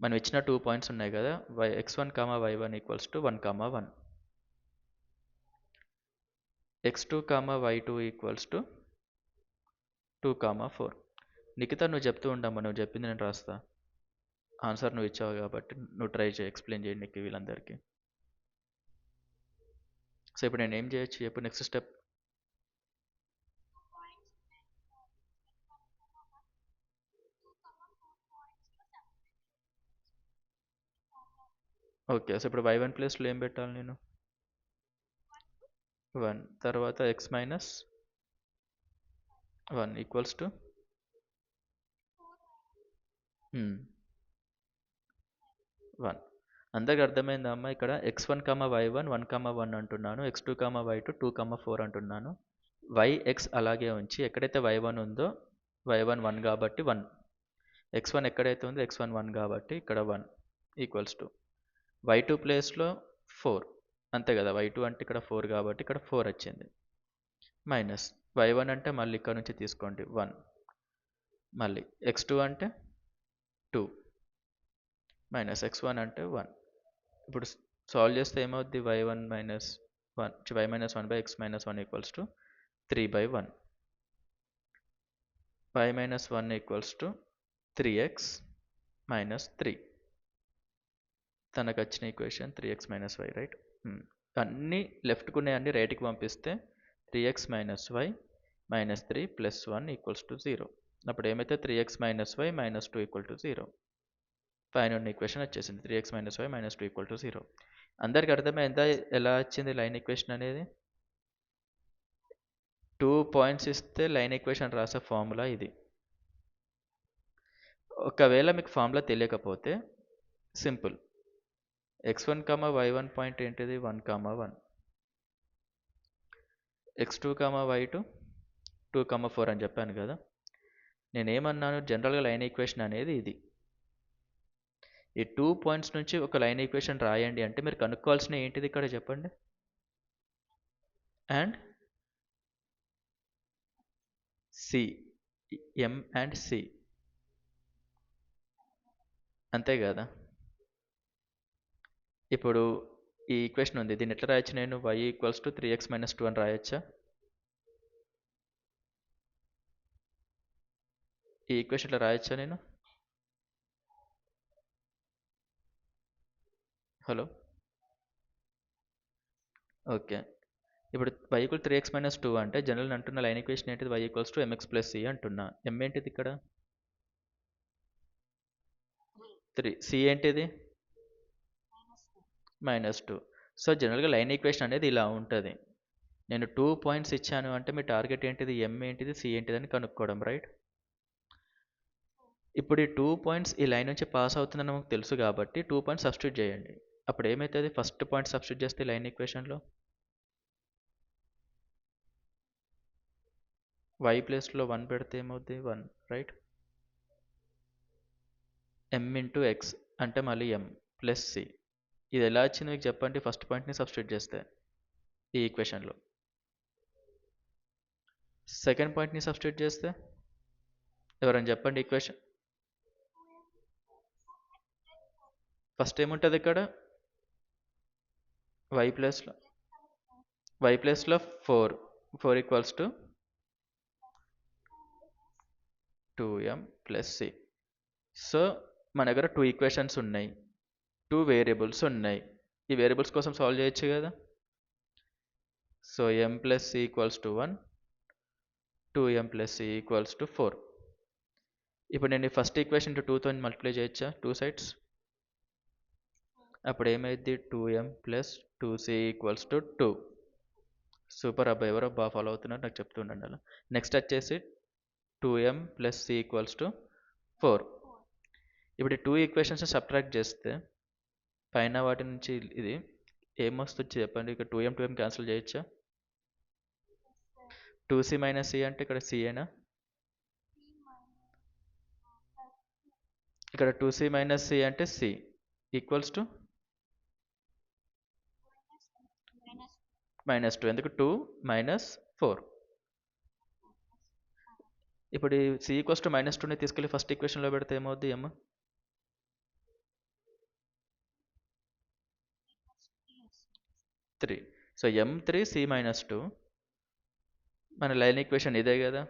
మనం ఇచ్చిన 2 పాయింట్స్ ఉన్నాయి కదా, x1, y1 equals to 1, 1. x2, y2 equals to 2, 4. Nikhita నువ్వు చెప్తూ ఉండమ్మా, నువ్వు చెప్పింది నేను రాస్తా. ఆన్సర్ నువ్వు ఇచ్చావు కాబట్టి నువ్వు ట్రై చేయి, ఎక్స్ప్లెయిన్ చేయండి నీకు వీళ్ళందరికీ. సో ఇప్పుడు నేను ఏం చేయొచ్చు చెప్పు, నెక్స్ట్ స్టెప్. ఓకే. సో ఇప్పుడు y1 ప్లేస్లో ఏం పెట్టాలి నేను? 1. తర్వాత x మైనస్ 1 ఈక్వల్స్ టు 1. అందరికి అర్థమైందా అమ్మా? ఇక్కడ x1, y1 1, 1 అంటున్నాను, x2, y2 2, 4 అంటున్నాను. yx అలాగే ఉంచి ఎక్కడైతే y1 ఉందో y1 1 కాబట్టి 1, x1 ఎక్కడైతే ఉందో x1 1 కాబట్టి ఇక్కడ 1 ఈక్వల్స్ టు y2 ప్లేస్లో 4 అంతే కదా, y2 అంటే ఇక్కడ 4 కాబట్టి ఇక్కడ 4 వచ్చింది. మైనస్ y1 అంటే మళ్ళీ ఇక్కడ నుంచి తీసుకోండి 1, మళ్ళీ x2 అంటే 2 మైనస్ x1 అంటే 1. ఇప్పుడు సాల్వ్ చేస్తే ఏమవుద్ది? y1 minus 1 y minus 1 by x minus 1 equals to 3/1. y minus 1 equals to 3x minus 3. తనకు వచ్చిన equation 3x minus y right. అన్నీ లెఫ్ట్కి ఉన్నాయి, అన్ని రైట్కి పంపిస్తే 3x minus y minus 3 plus 1 equals to 0. అప్పుడు ఏమైతే 3x minus y minus 2 equal to 0. పైన ఉన్న ఈక్వేషన్ వచ్చేసింది 3x minus y minus 2 equal to 0. అందరికి అర్థమైందా ఎలా వచ్చింది లైన్ ఈక్వేషన్ అనేది? 2 పాయింట్స్ ఇస్తే లైన్ ఈక్వేషన్ రాసే ఫార్ములా ఇది. ఒకవేళ మీకు ఫార్ములా తెలియకపోతే సింపుల్, x1, y1 పాయింట్ ఏంటిది? 1, 1. x2, y2 2, 4 అని చెప్పాను కదా. నేనేమన్నాను? జనరల్గా లైన్ ఈక్వేషన్ అనేది ఇది. ఈ 2 పాయింట్స్ నుంచి ఒక లైన్ ఈక్వేషన్ రాయండి అంటే మీరు కనుక్కోవాల్సిన ఏంటిది ఇక్కడ చెప్పండి? And C, M and C, అంతే కదా. ఇప్పుడు ఈ ఈక్వేషన్ ఉంది, దీన్ని ఎట్లా రాయొచ్చు నేను? y equals to 3x minus 2 అని రాయొచ్చా? ఈ ఈక్వేషన్లో రాయొచ్చా నేను? Hello, okay. ఇప్పుడు y ఈక్వల్ 3x మైనస్ 2 అంటే జనరల్ అంటున్న లైన్ ఈక్వేషన్ ఏంటిది? y equals to mx plus c అంటున్నా. m ఏంటిది ఇక్కడ? 3. c ఏంటిది? మైనస్ 2. సో జనరల్గా లైన్ ఈక్వేషన్ అనేది ఇలా ఉంటుంది. నేను 2 పాయింట్స్ ఇచ్చాను అంటే మీ టార్గెట్ ఏంటిది? m ఏంటిది, c ఏంటిది అని కనుక్కోవడం రైట్. ఇప్పుడు ఈ 2 పాయింట్స్ ఈ లైన్ నుంచి పాస్ అవుతుందని మనకు తెలుసు కాబట్టి 2 పాయింట్స్ సబ్స్టిట్యూట్ చేయండి. అప్పుడు ఏమవుతుంది? ఫస్ట్ పాయింట్ సబ్స్టిట్యూట్ చేస్తే లైన్ ఈక్వేషన్లో y ప్లేస్లో 1 పెడితే ఏమవుతుంది? 1 రైట్. m ఇంటూ x అంటే మళ్ళీ m ప్లస్ c. ఇది ఎలా వచ్చింది మీకు చెప్పండి? ఫస్ట్ పాయింట్ని సబ్స్టిట్యూట్ చేస్తే ఈ ఈక్వేషన్లో. సెకండ్ పాయింట్ని సబ్స్టిట్యూట్ చేస్తే ఎవరైనా చెప్పండి ఈక్వేషన్. ఫస్ట్ ఏముంటుంది ఇక్కడ వై ప్లస్లో four equals to 2m plus C. So మన దగ్గర 2 ఈక్వేషన్స్ ఉన్నాయి, 2 వేరియబుల్స్ ఉన్నాయి. ఈ వేరియబుల్స్ కోసం సాల్వ్ చేయొచ్చు కదా. So m plus C equals to 1, 2m plus C equals to 4. ఇప్పుడు నేను ఫస్ట్ ఈక్వేషన్ 2తో మల్టిప్లై చేయొచ్చా 2 సైడ్స్? అప్పుడు ఏమైంది 2m plus 2c equals to 2. Super అబ్బాయి, ఎవరో బాగా ఫాలో అవుతున్నారు, నాకు చెప్తుండండి అలా. నెక్స్ట్ వచ్చేసి 2m plus c equals to 4. ఇప్పుడు 2 ఈక్వేషన్స్ సబ్ట్రాక్ట్ చేస్తే పైన వాటి నుంచి ఇది ఏమొస్తుంది చెప్పండి. ఇక్కడ 2m క్యాన్సిల్ చేయొచ్చా? 2c మైనస్ c అంటే ఇక్కడ c అయినా, ఇక్కడ 2c మైనస్ c అంటే c ఈక్వల్స్ టు -2. ఎందుకు 2 మైనస్ 4. ఇప్పుడు ఈ c ఈక్వల్స్ టు -2ని తీసుకెళ్ళి ఫస్ట్ ఈక్వేషన్లో పెడితే ఏమవుద్ది m? సో m3 c -2 మన లైన్ ఈక్వేషన్ ఇదే కదా,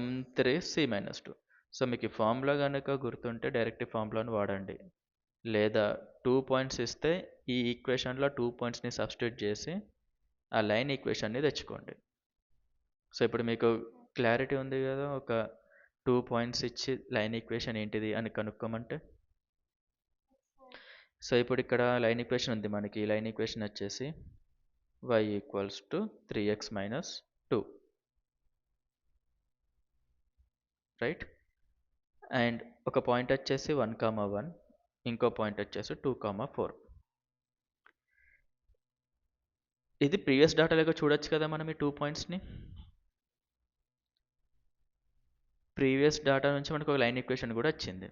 m3 c -2. సో మీకు ఈ ఫార్ములా కనుక గుర్తుంటే డైరెక్ట్ ఫార్ములాను వాడండి, లేదా 2 పాయింట్స్ ఇస్తే ఈ ఈక్వేషన్లో 2 పాయింట్స్ని సబ్స్టిట్యూట్ చేసి ఆ లైన్ ఈక్వేషన్ని తెచ్చుకోండి. సో ఇప్పుడు మీకు క్లారిటీ ఉంది కదా, ఒక 2 పాయింట్స్ ఇచ్చి లైన్ ఈక్వేషన్ ఏంటిది అని కనుక్కోమంటే. సో ఇప్పుడు ఇక్కడ లైన్ ఈక్వేషన్ ఉంది మనకి. ఈ లైన్ ఈక్వేషన్ వచ్చేసి y equals to 3x minus 2, right. And ఒక పాయింట్ వచ్చేసి 1,1, ఇంకో పాయింట్ వచ్చేసి 2,4. ఇది ప్రీవియస్ డేటాలో చూడొచ్చు కదా మనం ఈ 2 పాయింట్స్ని. ప్రీవియస్ డేటా నుంచి మనకు ఒక లైన్ ఈక్వేషన్ కూడా వచ్చింది.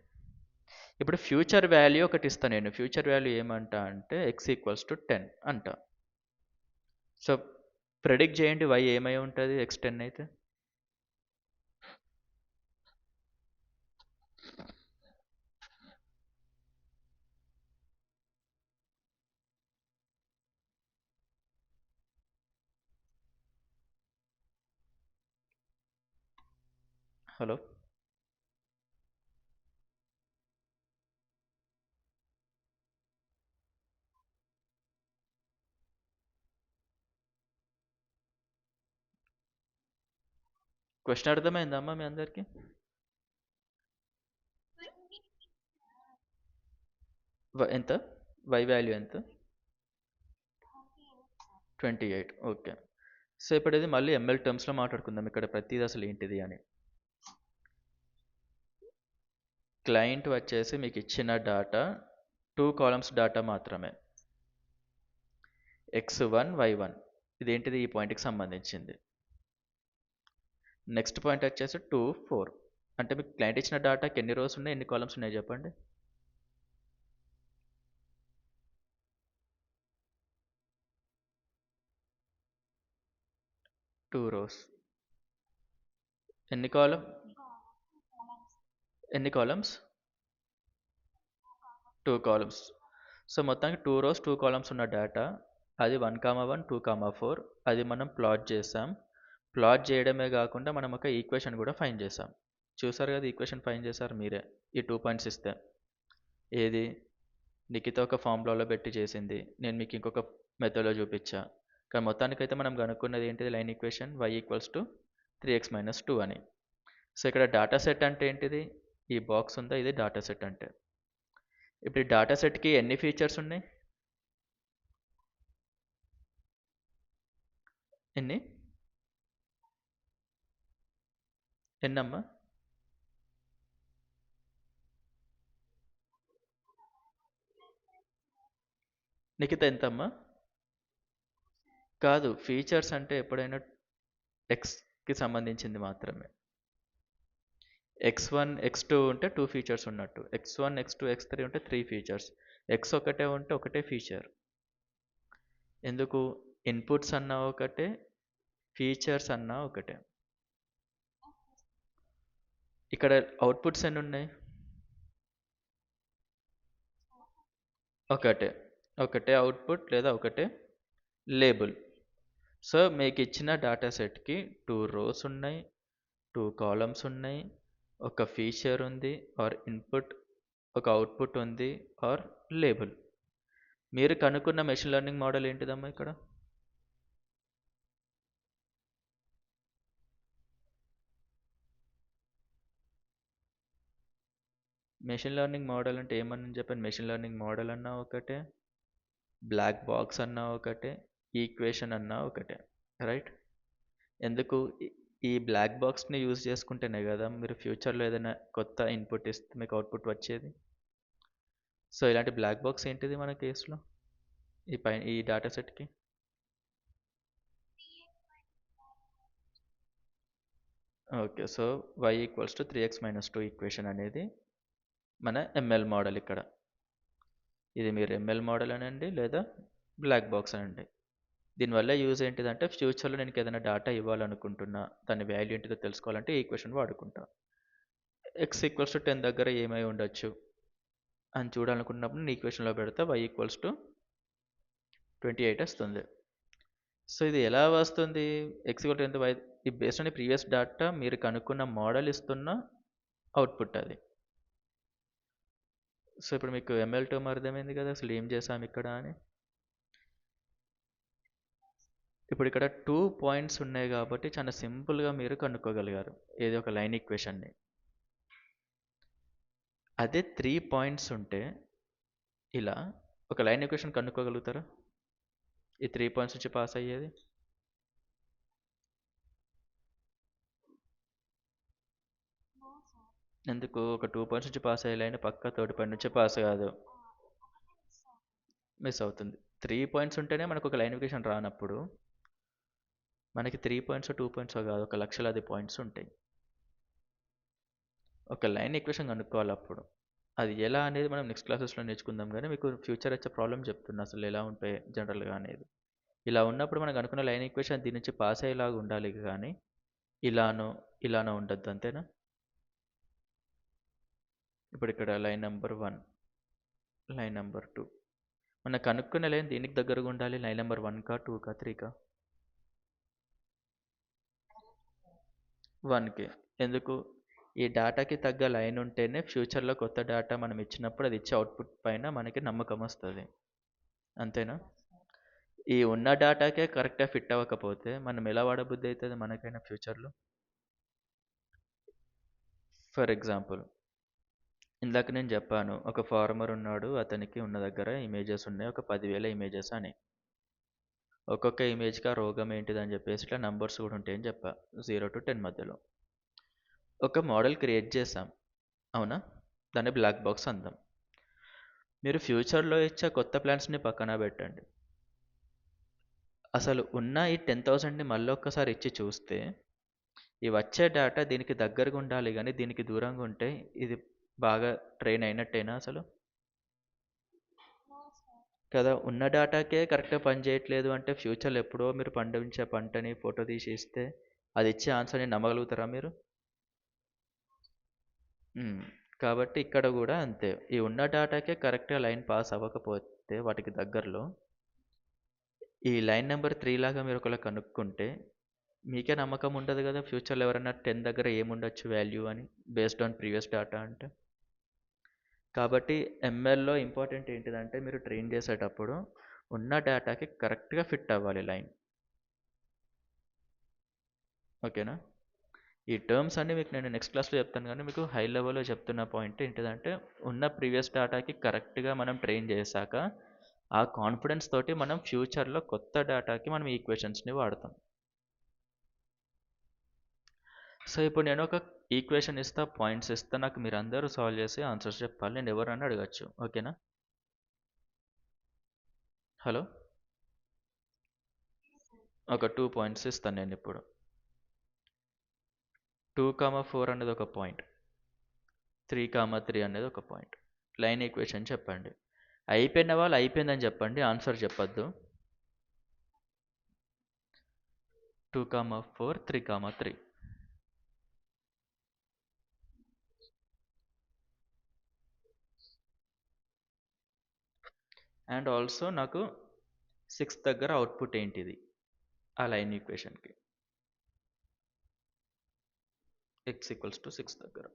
ఇప్పుడు ఫ్యూచర్ వాల్యూ ఒకటి ఇస్తాను నేను. ఫ్యూచర్ వాల్యూ ఏమంటా అంటే x ఈక్వల్స్ టు 10 అంట. సో ప్రెడిక్ట్ చేయండి y ఏమై ఉంటుంది x 10 అయితే. హలో, క్వశ్చన్ అర్థమైందమ్మా మీ అందరికి? ఎంత y వాల్యూ ఎంత? 28. ఓకే. సో ఇప్పుడు ఇది మళ్ళీ ఎంఎల్ టర్మ్స్లో మాట్లాడుకుందాం. ఇక్కడ ప్రతిదీ అసలు ఏంటిది అని. క్లయింట్ వచ్చేసి మీకు ఇచ్చిన డాటా 2 కాలమ్స్ డాటా మాత్రమే, x1 y1. ఇదేంటిది ఈ పాయింట్కి సంబంధించింది. నెక్స్ట్ పాయింట్ వచ్చేసి 2 4. అంటే మీకు క్లయింట్ ఇచ్చిన డాటాకి ఎన్ని రోస్ ఉన్నాయి, ఎన్ని కాలమ్స్ ఉన్నాయి చెప్పండి. 2 రోస్. ఎన్ని కాలమ్స్? 2 కాలమ్స్. సో మొత్తానికి 2 రోస్ 2 కాలమ్స్ ఉన్న డేటా, అది 1,1 2,4. అది మనం ప్లాట్ చేసాం. ప్లాట్ చేయడమే కాకుండా మనం ఒక ఈక్వేషన్ కూడా ఫైండ్ చేసాం. చూసారు కదా, ఈక్వేషన్ ఫైండ్ చేశారు మీరే ఈ 2 పాయింట్స్ ఇస్తే. ఏది నిఖిత ఒక ఫార్ములాలో పెట్టి చేసింది, నేను మీకు ఇంకొక మెథడ్లో చూపించా. కానీ మొత్తానికైతే మనం కనుక్కున్నది ఏంటిది, line equation y equals to 3x minus 2 అని. సో ఇక్కడ డాటా సెట్ అంటే ఏంటిది, ఈ బాక్స్ ఉందా, ఇది డాటా సెట్ అంటే. ఇప్పుడు ఈ డాటా సెట్కి ఎన్ని ఫీచర్స్ ఉన్నాయి? ఎన్నమ్మా? నిఖిత ఎంతమ్మా? కాదు, ఫీచర్స్ అంటే ఎప్పుడైనా ఎక్స్కి సంబంధించింది మాత్రమే. x1 x2 ఉంటే 2 ఫీచర్స్ ఉన్నట్టు, x1 x2 x3 ఉంటే 3 ఫీచర్స్, x ఒకటే ఉంటే ఒకటే ఫీచర్. ఎందుకు, ఇన్పుట్స్ అన్న ఒకటే, ఫీచర్స్ అన్నా ఒకటే. ఇక్కడ అవుట్పుట్స్ ఎన్ని ఉన్నాయి? ఒకటే. ఒకటే అవుట్పుట్ లేదా ఒకటే లేబుల్. సో మీకు ఇచ్చిన డేటా సెట్కి 2 రోస్ ఉన్నాయి, 2 కాలమ్స్ ఉన్నాయి, ఒక ఫీచర్ ఉంది ఆర్ ఇన్పుట్, ఒక అవుట్పుట్ ఉంది ఆర్ లేబుల్. మీరు కనుక్కున్న మెషిన్ లెర్నింగ్ మోడల్ ఏంటిదమ్మా ఇక్కడ? మెషిన్ లెర్నింగ్ మోడల్ అంటే ఏమని చెప్పాను? మెషిన్ లెర్నింగ్ మోడల్ అన్నా ఒకటే, బ్లాక్ బాక్స్ అన్నా ఒకటే, ఈక్వేషన్ అన్నా ఒకటే, రైట్? ఎందుకు ఈ బ్లాక్ బాక్స్ని యూజ్ చేసుకుంటేనే కదా మీరు ఫ్యూచర్లో ఏదైనా కొత్త ఇన్పుట్ ఇస్తే మీకు అవుట్పుట్ వచ్చేది. సో ఇలాంటి బ్లాక్ బాక్స్ ఏంటిది మన కేసులో ఈ డేటా సెట్కి? Okay, so y equals to 3x-2 equation అనేది మన ఎంఎల్ మోడల్. ఇక్కడ ఇది మీరు ఎంఎల్ మోడల్ అనండి లేదా బ్లాక్ బాక్స్ అనండి. దీనివల్ల యూజ్ ఏంటిదంటే ఫ్యూచర్లో నేను ఏదైనా డేటా ఇవ్వాలనుకుంటున్నా, దాని వాల్యూ ఏంటిదో తెలుసుకోవాలంటే ఈ ఈక్వేషన్ వాడుకుంటా. x ఈక్వల్స్ టు 10 దగ్గర ఏమై ఉండొచ్చు అని చూడాలనుకున్నప్పుడు నేను ఈక్వేషన్లో పెడితే y ఈక్వల్స్ టు 28 వస్తుంది. సో ఇది ఎలా వస్తుంది? x ఈక్వల్ టు ఎంత y, ఈ బేస్డ్ ఆన్ ప్రీవియస్ డేటా మీరు కనుక్కున్న మోడల్ ఇస్తున్న అవుట్పుట్ అది. సో ఇప్పుడు మీకు ML2 అర్థమైంది కదా అసలు ఏం చేసాం ఇక్కడ అని. ఇప్పుడు ఇక్కడ 2 పాయింట్స్ ఉన్నాయి కాబట్టి చాలా సింపుల్గా మీరు కనుక్కోగలిగారు ఏదో ఒక లైన్ ఈక్వేషన్ని. అదే 3 పాయింట్స్ ఉంటే ఇలా ఒక లైన్ ఈక్వేషన్ కనుక్కోగలుగుతారా ఈ 3 పాయింట్స్ నుంచి పాస్ అయ్యేది? ఎందుకు? ఒక 2 పాయింట్స్ నుంచి పాస్ అయ్యే లైన్ పక్క థర్డ్ పాయింట్ నుంచి పాస్ కాదు, మిస్ అవుతుంది. 3 పాయింట్స్ ఉంటేనే మనకు ఒక లైన్ ఈక్వేషన్ రానప్పుడు మనకి 3 పాయింట్స్ 2 పాయింట్స్ కాదు, ఒక లక్షలాది పాయింట్స్ ఉంటాయి. ఒక లైన్ ఈక్వేషన్ కనుక్కోవాలి అప్పుడు. అది ఎలా అనేది మనం నెక్స్ట్ క్లాసెస్లో నేర్చుకుందాం, కానీ మీకు ఫ్యూచర్ వచ్చే ప్రాబ్లం చెప్తున్నా అసలు ఎలా ఉంటాయి జనరల్గా అనేది. ఇలా ఉన్నప్పుడు మనకు అనుకున్న లైన్ ఈక్వేషన్ దీని నుంచి పాస్ అయ్యేలాగా ఉండాలి, కానీ ఇలానో ఉండద్దు, అంతేనా? ఇప్పుడు ఇక్కడ లైన్ నెంబర్ 1, లైన్ నెంబర్ 2, మనం కనుక్కునే లైన్ దీనికి దగ్గరగా ఉండాలి. లైన్ నెంబర్ 1కా 2కా 3కా? 1కి. ఎందుకు? ఈ డేటాకి తగ్గ లైన్ ఉంటేనే ఫ్యూచర్లో కొత్త డేటా మనం ఇచ్చినప్పుడు అది ఇచ్చే అవుట్పుట్ పైన మనకి నమ్మకం వస్తుంది, అంతేనా? ఈ ఉన్న డేటాకే కరెక్ట్గా ఫిట్ అవ్వకపోతే మనం ఎలా వాడబుద్ధి అవుతుంది మనకైనా ఫ్యూచర్లో? ఫర్ ఎగ్జాంపుల్, ఇందాక నేను చెప్పాను ఒక ఫార్మర్ ఉన్నాడు, అతనికి ఉన్న దగ్గర ఇమేజెస్ ఉన్నాయి ఒక 10,000 ఇమేజెస్ అని. ఒక్కొక్క ఇమేజ్కి ఆ రోగం ఏంటిదని చెప్పేసి ఇట్లా నంబర్స్ కూడా ఉంటాయని చెప్పా, 0 to 10 మధ్యలో. ఒక మోడల్ క్రియేట్ చేసాం, అవునా? దాన్ని బ్లాక్ బాక్స్ అందాం. మీరు ఫ్యూచర్లో ఇచ్చే కొత్త ప్లాన్స్ని పక్కన పెట్టండి, అసలు ఉన్న ఈ 10,000ని మళ్ళీ ఒక్కసారి ఇచ్చి చూస్తే ఈ వచ్చే డేటా దీనికి దగ్గరగా ఉండాలి, కానీ దీనికి దూరంగా ఉంటే ఇది బాగా ట్రైన్ అయినట్టేనా అసలు? కదా, ఉన్న డేటాకే కరెక్ట్గా పని చేయట్లేదు అంటే ఫ్యూచర్లో ఎప్పుడో మీరు పండించే పంటని ఫోటో తీసి ఇస్తే అది ఇచ్చే ఆన్సర్ని నమ్మగలుగుతారా మీరు? కాబట్టి ఇక్కడ కూడా అంతే, ఈ ఉన్న డేటాకే కరెక్ట్గా లైన్ పాస్ అవ్వకపోతే వాటికి దగ్గరలో ఈ లైన్ నెంబర్ 3 లాగా మీరు ఒకవేళ కనుక్కుంటే మీకే నమ్మకం ఉండదు కదా ఫ్యూచర్లో ఎవరైనా 10 దగ్గర ఏముండొచ్చు వాల్యూ అని బేస్డ్ ఆన్ ప్రీవియస్ డేటా అంటే. కాబట్టి ఎంఎల్లో ఇంపార్టెంట్ ఏంటిదంటే మీరు ట్రైన్ చేసేటప్పుడు ఉన్న డేటాకి కరెక్ట్గా ఫిట్ అవ్వాలి లైన్, ఓకేనా? ఈ టర్మ్స్ అన్నీ మీకు నేను నెక్స్ట్ క్లాస్లో చెప్తాను, కానీ మీకు హై లెవెల్లో చెప్తున్న పాయింట్ ఏంటిదంటే ఉన్న ప్రీవియస్ డేటాకి కరెక్ట్గా మనం ట్రైన్ చేశాక ఆ కాన్ఫిడెన్స్ తోటి మనం ఫ్యూచర్లో కొత్త డేటాకి మనం ఈక్వేషన్స్ని వాడతాం. సో ఇప్పుడు నేను ఒక ఈక్వేషన్ ఇస్తా, పాయింట్స్ ఇస్తా, నాకు మీరు అందరూ సాల్వ్ చేసి ఆన్సర్స్ చెప్పాలి, నేను ఎవరన్నా అడగచ్చు, ఓకేనా? హలో, ఒక 2 పాయింట్స్ ఇస్తాను నేను ఇప్పుడు. 2,4 అనేది ఒక పాయింట్, 3,3 అనేది ఒక పాయింట్. లైన్ ఈక్వేషన్ చెప్పండి. అయిపోయిన వాళ్ళు అయిపోయిందని చెప్పండి, ఆన్సర్ చెప్పొద్దు. 2, 4, 3, 3. అండ్ ఆల్సో నాకు 6 దగ్గర అవుట్పుట్ ఏంటిది ఆ లైన్ ఈక్వేషన్కి x = 6 దగ్గర.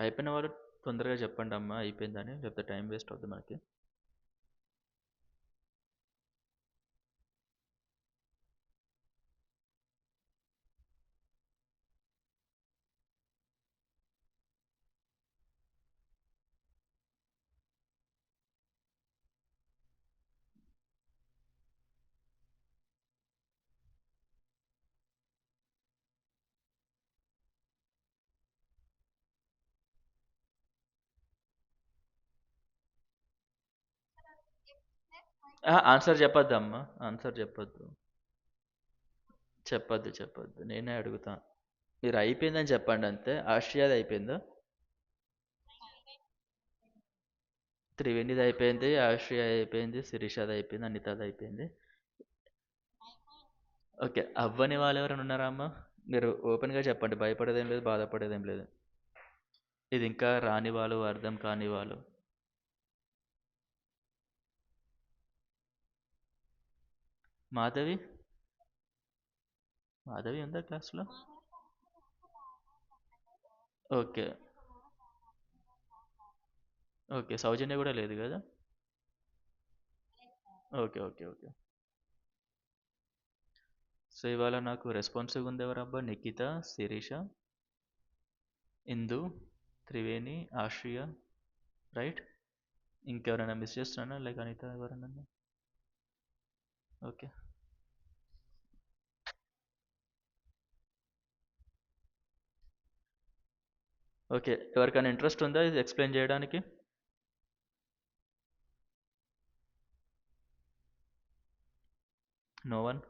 అయిపోయిన వాళ్ళు తొందరగా చెప్పండి అమ్మా అయిపోయిందని, లేకపోతే టైం వేస్ట్ అవుతుంది మనకి. ఆన్సర్ చెప్పొద్దు అమ్మా, ఆన్సర్ చెప్పొద్దు, చెప్పొద్దు, నేనే అడుగుతా. మీరు అయిపోయిందని చెప్పండి అంతే. ఆస్ట్రియాది అయిపోయిందా? త్రివేణిది అయిపోయింది, ఆస్ట్రియా అయిపోయింది, శిరీషాది అయిపోయింది, అనితాది అయిపోయింది. ఓకే, అవ్వని వాళ్ళు ఎవరైనా ఉన్నారా అమ్మా? మీరు ఓపెన్గా చెప్పండి, భయపడేదేం లేదు, బాధపడేదేం లేదు. ఇది ఇంకా రాని వాళ్ళు, అర్థం కాని వాళ్ళు. మాధవి, మాధవి ఉందా క్లాస్లో? ఓకే, ఓకే, సౌజన్య కూడా లేదు కదా? Okay, okay, okay. సో ఇవాళ నాకు రెస్పాన్సివ్ ఉంది ఎవరబ్బా? నిఖిత, శిరీష, ఇందు, త్రివేణి, ఆశ్రియ, రైట్? ఇంకెవరైనా మిస్ చేస్తున్నానా, లేక అనిత ఎవరైనా? Okay, okay. ఎవరికైనా ఇంట్రెస్ట్ ఉందా ఇది ఎక్స్ప్లెయిన్ చేయడానికి? No one.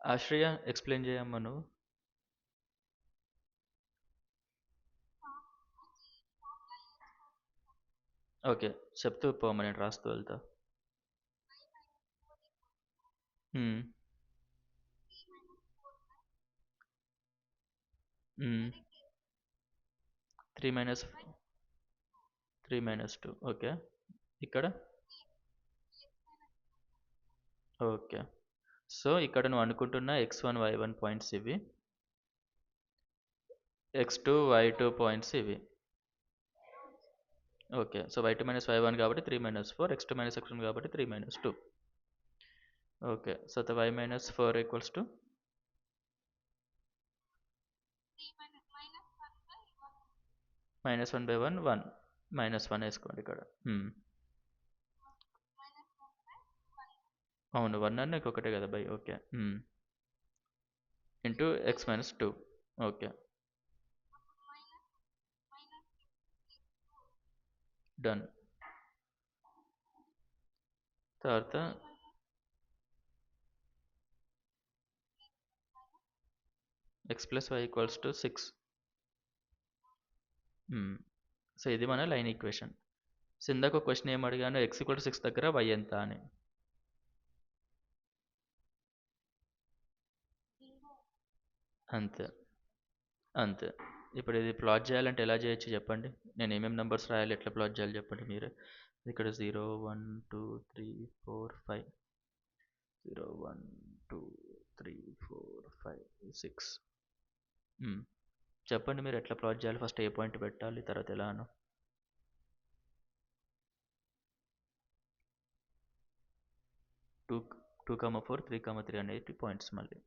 ఆశ్రియ, ఎక్స్ప్లెయిన్ చేయమ్మా నువ్వు. ఓకే, చెప్తూ పోమ్మా, నేను రాస్తూ వెళ్తా. 3 - 2. ఓకే, ఇక్కడ ఓకే. సో ఇక్కడ నువ్వు అనుకుంటున్న x1 y1 పాయింట్స్ ఇవి, x2 y2 పాయింట్స్ ఇవి. ఓకే, సో y2 - y1 కాబట్టి 3 - 4, x2 - x1 కాబట్టి 3 - 2. Okay, so y - 4 equals to -1/1, 1 -1 వేసుకోండి ఇక్కడ. అవును, 1 అన్న ఇంకొకటే కదా by. Okay, into x - 2. Okay, done. తర్వాత x + y = 6. సో ఇది మన లైన్ ఈక్వేషన్. సో ఇందాక ఒక క్వశ్చన్ ఏం అడిగాను, x = 6 దగ్గర y ఎంత అని. అంతే, అంతే. ఇప్పుడు ఇది ప్లాట్ చేయాలంటే ఎలా చేయొచ్చు చెప్పండి? నేను ఏమేమి నెంబర్స్ రాయాలి, ఎట్లా ప్లాట్ చేయాలి చెప్పండి మీరే. ఇక్కడ 0 1 2 3 4 5, 0 1 2 3 4 5 6. చెప్పండి మీరు ఎట్లా ప్లాట్ చేయాలి, ఫస్ట్ ఏ పాయింట్ పెట్టాలి, తర్వాత ఎలానో. 2, 4, 3, 3 అనేది పాయింట్స్ మళ్ళీ.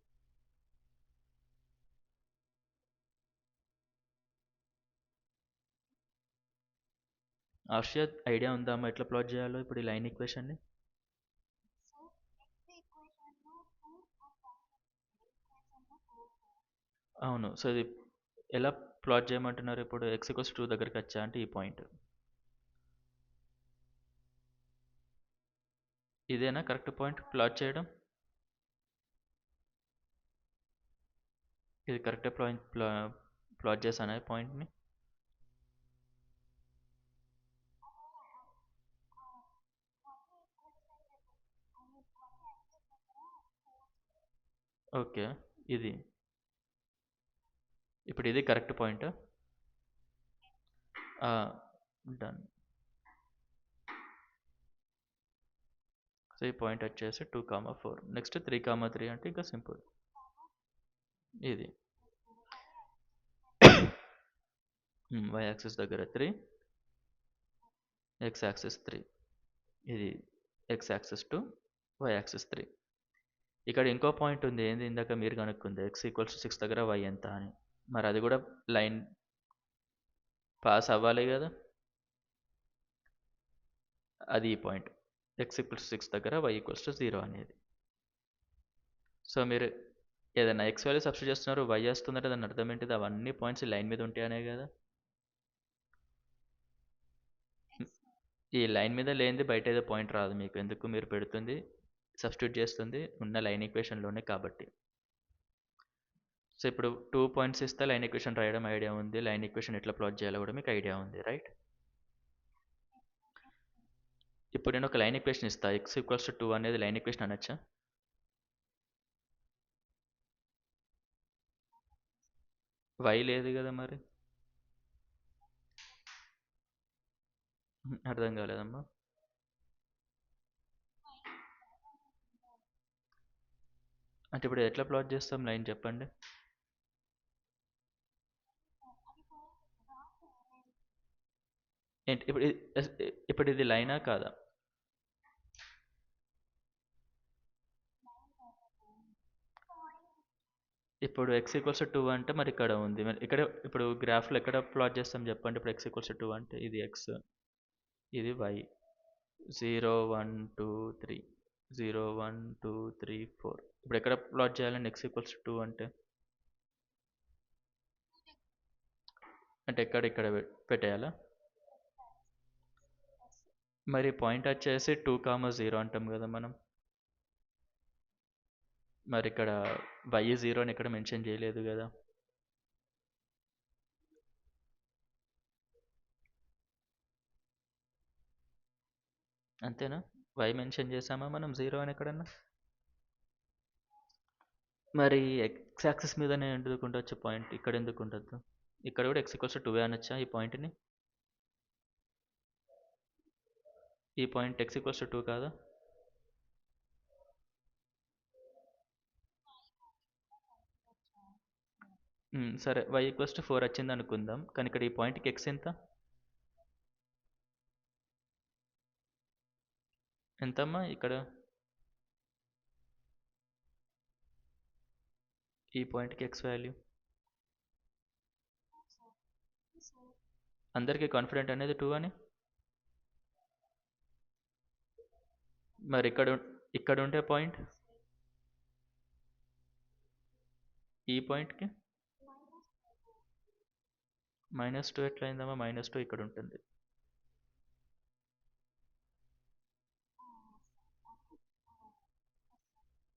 హర్షద్ ఐడియా ఉందా అమ్మా ఎట్లా ప్లాట్ చేయాలో ఇప్పుడు ఈ లైన్ ఈక్వేషన్ని? అవును. సో ఇది ఎలా ప్లాట్ చేయమంటున్నారు ఇప్పుడు? x ఈక్వల్స్ 2 దగ్గరికి వచ్చా అంటే ఈ పాయింట్. ఇదేనా కరెక్ట్ పాయింట్ ప్లాట్ చేయడం? ఇది కరెక్ట్ పాయింట్ ప్లాట్ చేశానా ఈ పాయింట్ని? ఓకే. ఇది ఇప్పుడు ఇది కరెక్ట్ పాయింట్. డన్. సో ఈ పాయింట్ వచ్చేసి 2,4. నెక్స్ట్ 3,3 అంటే ఇంకా సింపుల్. ఇది y యాక్సిస్ దగ్గర 3, x యాక్సిస్ 3. ఇది x యాక్సిస్ 2, y యాక్సిస్ 3. ఇక్కడ ఇంకో పాయింట్ ఉంది. ఏంది ఇందాక మీరు కనుక్కుంది x ఈక్వల్స్ 6 దగ్గర y ఎంత అని. మరి అది కూడా లైన్ పాస్ అవ్వాలి కదా. అది ఈ పాయింట్ x ఈక్వల్స్ 6 దగ్గర y ఈక్వల్స్ టు 0 అనేది. సో మీరు ఏదైనా x వాల్యూ సబ్స్టిట్యూట్ చేస్తున్నారు y వస్తుందంటే దాని అర్థం ఏంటిది? అవన్నీ పాయింట్స్ లైన్ మీద ఉంటాయనే కదా. ఈ లైన్ మీద లేనిది బయట ఏదో పాయింట్ రాదు మీకు. ఎందుకు మీరు పెడుతుంది సబ్స్టిట్యూట్ చేస్తుంది ఉన్న లైన్ ఈక్వేషన్లోనే కాబట్టి. సో ఇప్పుడు 2 పాయింట్స్ ఇస్తే లైన్ ఈక్వేషన్ రాయడం ఐడియా ఉంది. లైన్ ఈక్వేషన్ ఎట్లా ప్లాట్ చేయాలో కూడా మీకు ఐడియా ఉంది, రైట్? ఇప్పుడు నేను ఒక లైన్ ఈక్వేషన్ ఇస్తా. x ఈక్వల్స్ 2 అనేది లైన్ ఈక్వేషన్ అనొచ్చా? y లేదు కదా మరి. అర్థం కాలేదమ్మా. అంటే ఇప్పుడు ఎట్లా ప్లాట్ చేస్తాం లైన్ చెప్పండి. ఏంటి ఇప్పుడు ఇది లైనా కాదా? ఇప్పుడు x ఈక్వల్స్ 2 అంటే మరి ఇక్కడ ఉంది. మరి ఇక్కడ ఇప్పుడు గ్రాఫ్లో ఎక్కడ ప్లాట్ చేస్తాం చెప్పండి. ఇప్పుడు x ఈక్వల్స్ 2 అంటే ఇది x, ఇది y. 0 1 2 3 0 1 2 3 4. ఇప్పుడు ఎక్కడ ప్లాట్ చేయాలండి x ఈక్వల్స్ 2 అంటే? అంటే ఇక్కడ పెట్టేయాలా? మరి పాయింట్ వచ్చేసి 2,0 అంటాం కదా మనం. మరి ఇక్కడ y 0 అని ఎక్కడ మెన్షన్ చేయలేదు కదా. అంతేనా? y మెన్షన్ చేసామా మనం 0 అని ఎక్కడన్నా? మరి x యాక్సిస్ మీదనే ఎందుకు ఉండొచ్చు పాయింట్, ఇక్కడ ఎందుకు ఉండొద్దు? ఇక్కడ కూడా x ఈక్వల్స్ 2 అనొచ్చా ఈ పాయింట్ని? ఈ పాయింట్ x ఈక్వల్స్ 2 కాదా? సరే y ఈక్వల్స్ 4 వచ్చింది అనుకుందాం. కానీ ఇక్కడ ఈ పాయింట్కి x ఎంత? ఎంతమ్మా ఇక్కడ? ఈ పాయింట్కి x వాల్యూ అందరికీ కాన్ఫిడెంట్ అనేది 2 అని. మరి ఇక్కడ ఉండే పాయింట్ ఈ పాయింట్కి -2 ఎట్లా అయిందమ్మా? -2 ఇక్కడ ఉంటుంది.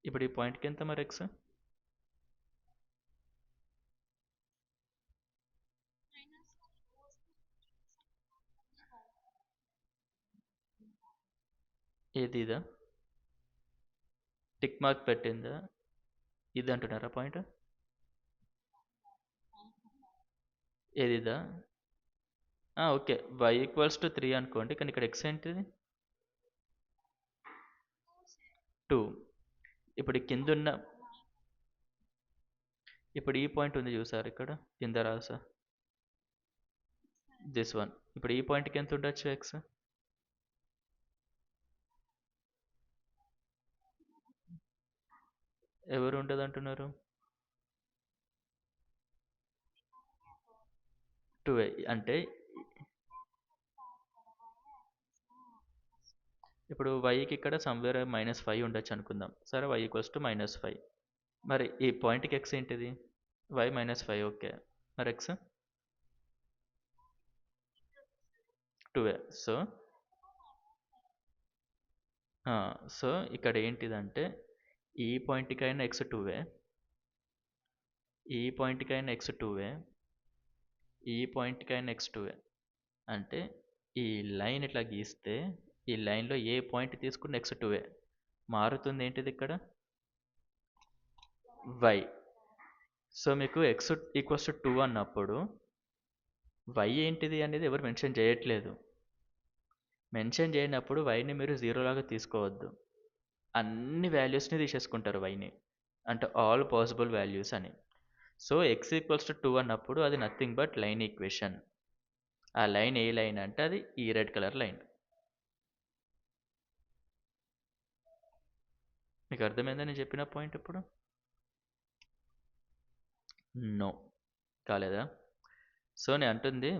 ఇప్పుడు ఈ పాయింట్కి ఎంత మరి x? ఏది ఇదా? టిక్ మార్క్ పెట్టిందా? ఇది అంటున్నారా పాయింట్? ఏది ఇదా? ఓకే, y ఈక్వల్స్ టు 3 అనుకోండి. కానీ ఇక్కడ x ఏంటిది? 2. ఇప్పుడు కిందున్న ఇప్పుడు ఈ పాయింట్ ఉంది చూసారు ఇక్కడ కింద రాసా, దిస్ వన్. ఇప్పుడు ఈ పాయింట్కి ఎంత ఉండొచ్చు x? ఎవరు ఉండదు అంటున్నారు? 2 అంటే ఇప్పుడు వైకి ఇక్కడ సమ్వేర్ -5 ఉండొచ్చు అనుకుందాం. సరే వై ఈక్వల్స్ టు -5. మరి ఈ పాయింట్కి ఎక్స్ ఏంటిది? Y -5 okay. మరి ఎక్స్ 2a. సో సో ఇక్కడ ఏంటిదంటే ఈ పాయింట్కైనా ఎక్స్ 2a, ఈ పాయింట్కైనా ఎక్స్ 2a, ఈ పాయింట్కైనా ఎక్స్ 2a. అంటే ఈ లైన్ ఇట్లా గీస్తే ఈ లైన్లో ఏ పాయింట్ తీసుకున్న ఎక్స్ 2a మారుతుంది ఏంటిది ఇక్కడ y. సో మీకు ఎక్స్ ఈక్వల్స్ టు 2 అన్నప్పుడు y ఏంటిది అనేది ఎవరు మెన్షన్ చేయట్లేదు. మెన్షన్ చేయనప్పుడు వైని మీరు 0 లాగా తీసుకోవద్దు. అన్ని వాల్యూస్ని తీసేసుకుంటారు వైని, అంటే ఆల్ పాసిబుల్ వాల్యూస్ అని. సో ఎక్స్ ఈక్వల్స్ టు 2 అన్నప్పుడు అది నథింగ్ బట్ లైన్ ఈక్వేషన్. ఆ లైన్ ఏ లైన్ అంటే అది ఈ రెడ్ కలర్ లైన్. మీకు అర్థమైందని చెప్పిన పాయింట్ ఇప్పుడు? నో కాలేదా? సో నేను అంటుంది,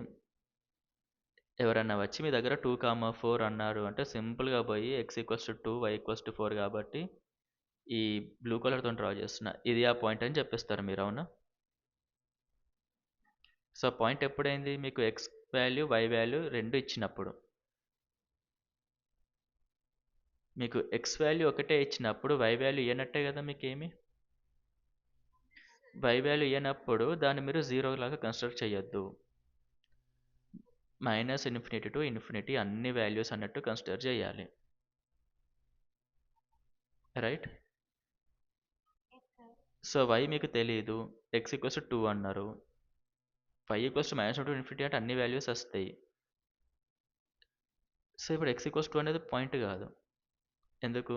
ఎవరన్నా వచ్చి మీ దగ్గర 2,4 అన్నారు అంటే సింపుల్గా పోయి X equals to 2 Y equals to 4 కాబట్టి ఈ బ్లూ కలర్తో డ్రా చేస్తున్నా, ఇది ఆ పాయింట్ అని చెప్పేస్తారు మీరు, అవునా? సో పాయింట్ ఎప్పుడైంది? మీకు ఎక్స్ వాల్యూ వై వాల్యూ రెండు ఇచ్చినప్పుడు. మీకు ఎక్స్ వాల్యూ ఒకటే ఇచ్చినప్పుడు వై వాల్యూ ఇవ్వనట్టే కదా మీకేమి. వై వాల్యూ ఇవ్వనప్పుడు దాన్ని మీరు 0 లాగా కన్సిడర్ చేయొద్దు. -∞ టు ఇన్ఫినిటీ అన్ని వాల్యూస్ అన్నట్టు కన్సిడర్ చేయాలి, రైట్? సో వై మీకు తెలియదు, ఎక్స్ ఈక్వల్స్ 2 అన్నారు, వై ఈక్వల్స్ -∞ టు ఇన్ఫినిటీ అంటే అన్ని వాల్యూస్ వస్తాయి. సో ఇప్పుడు ఎక్స్ ఈక్వల్స్ 2 అనేది పాయింట్ కాదు. ఎందుకు?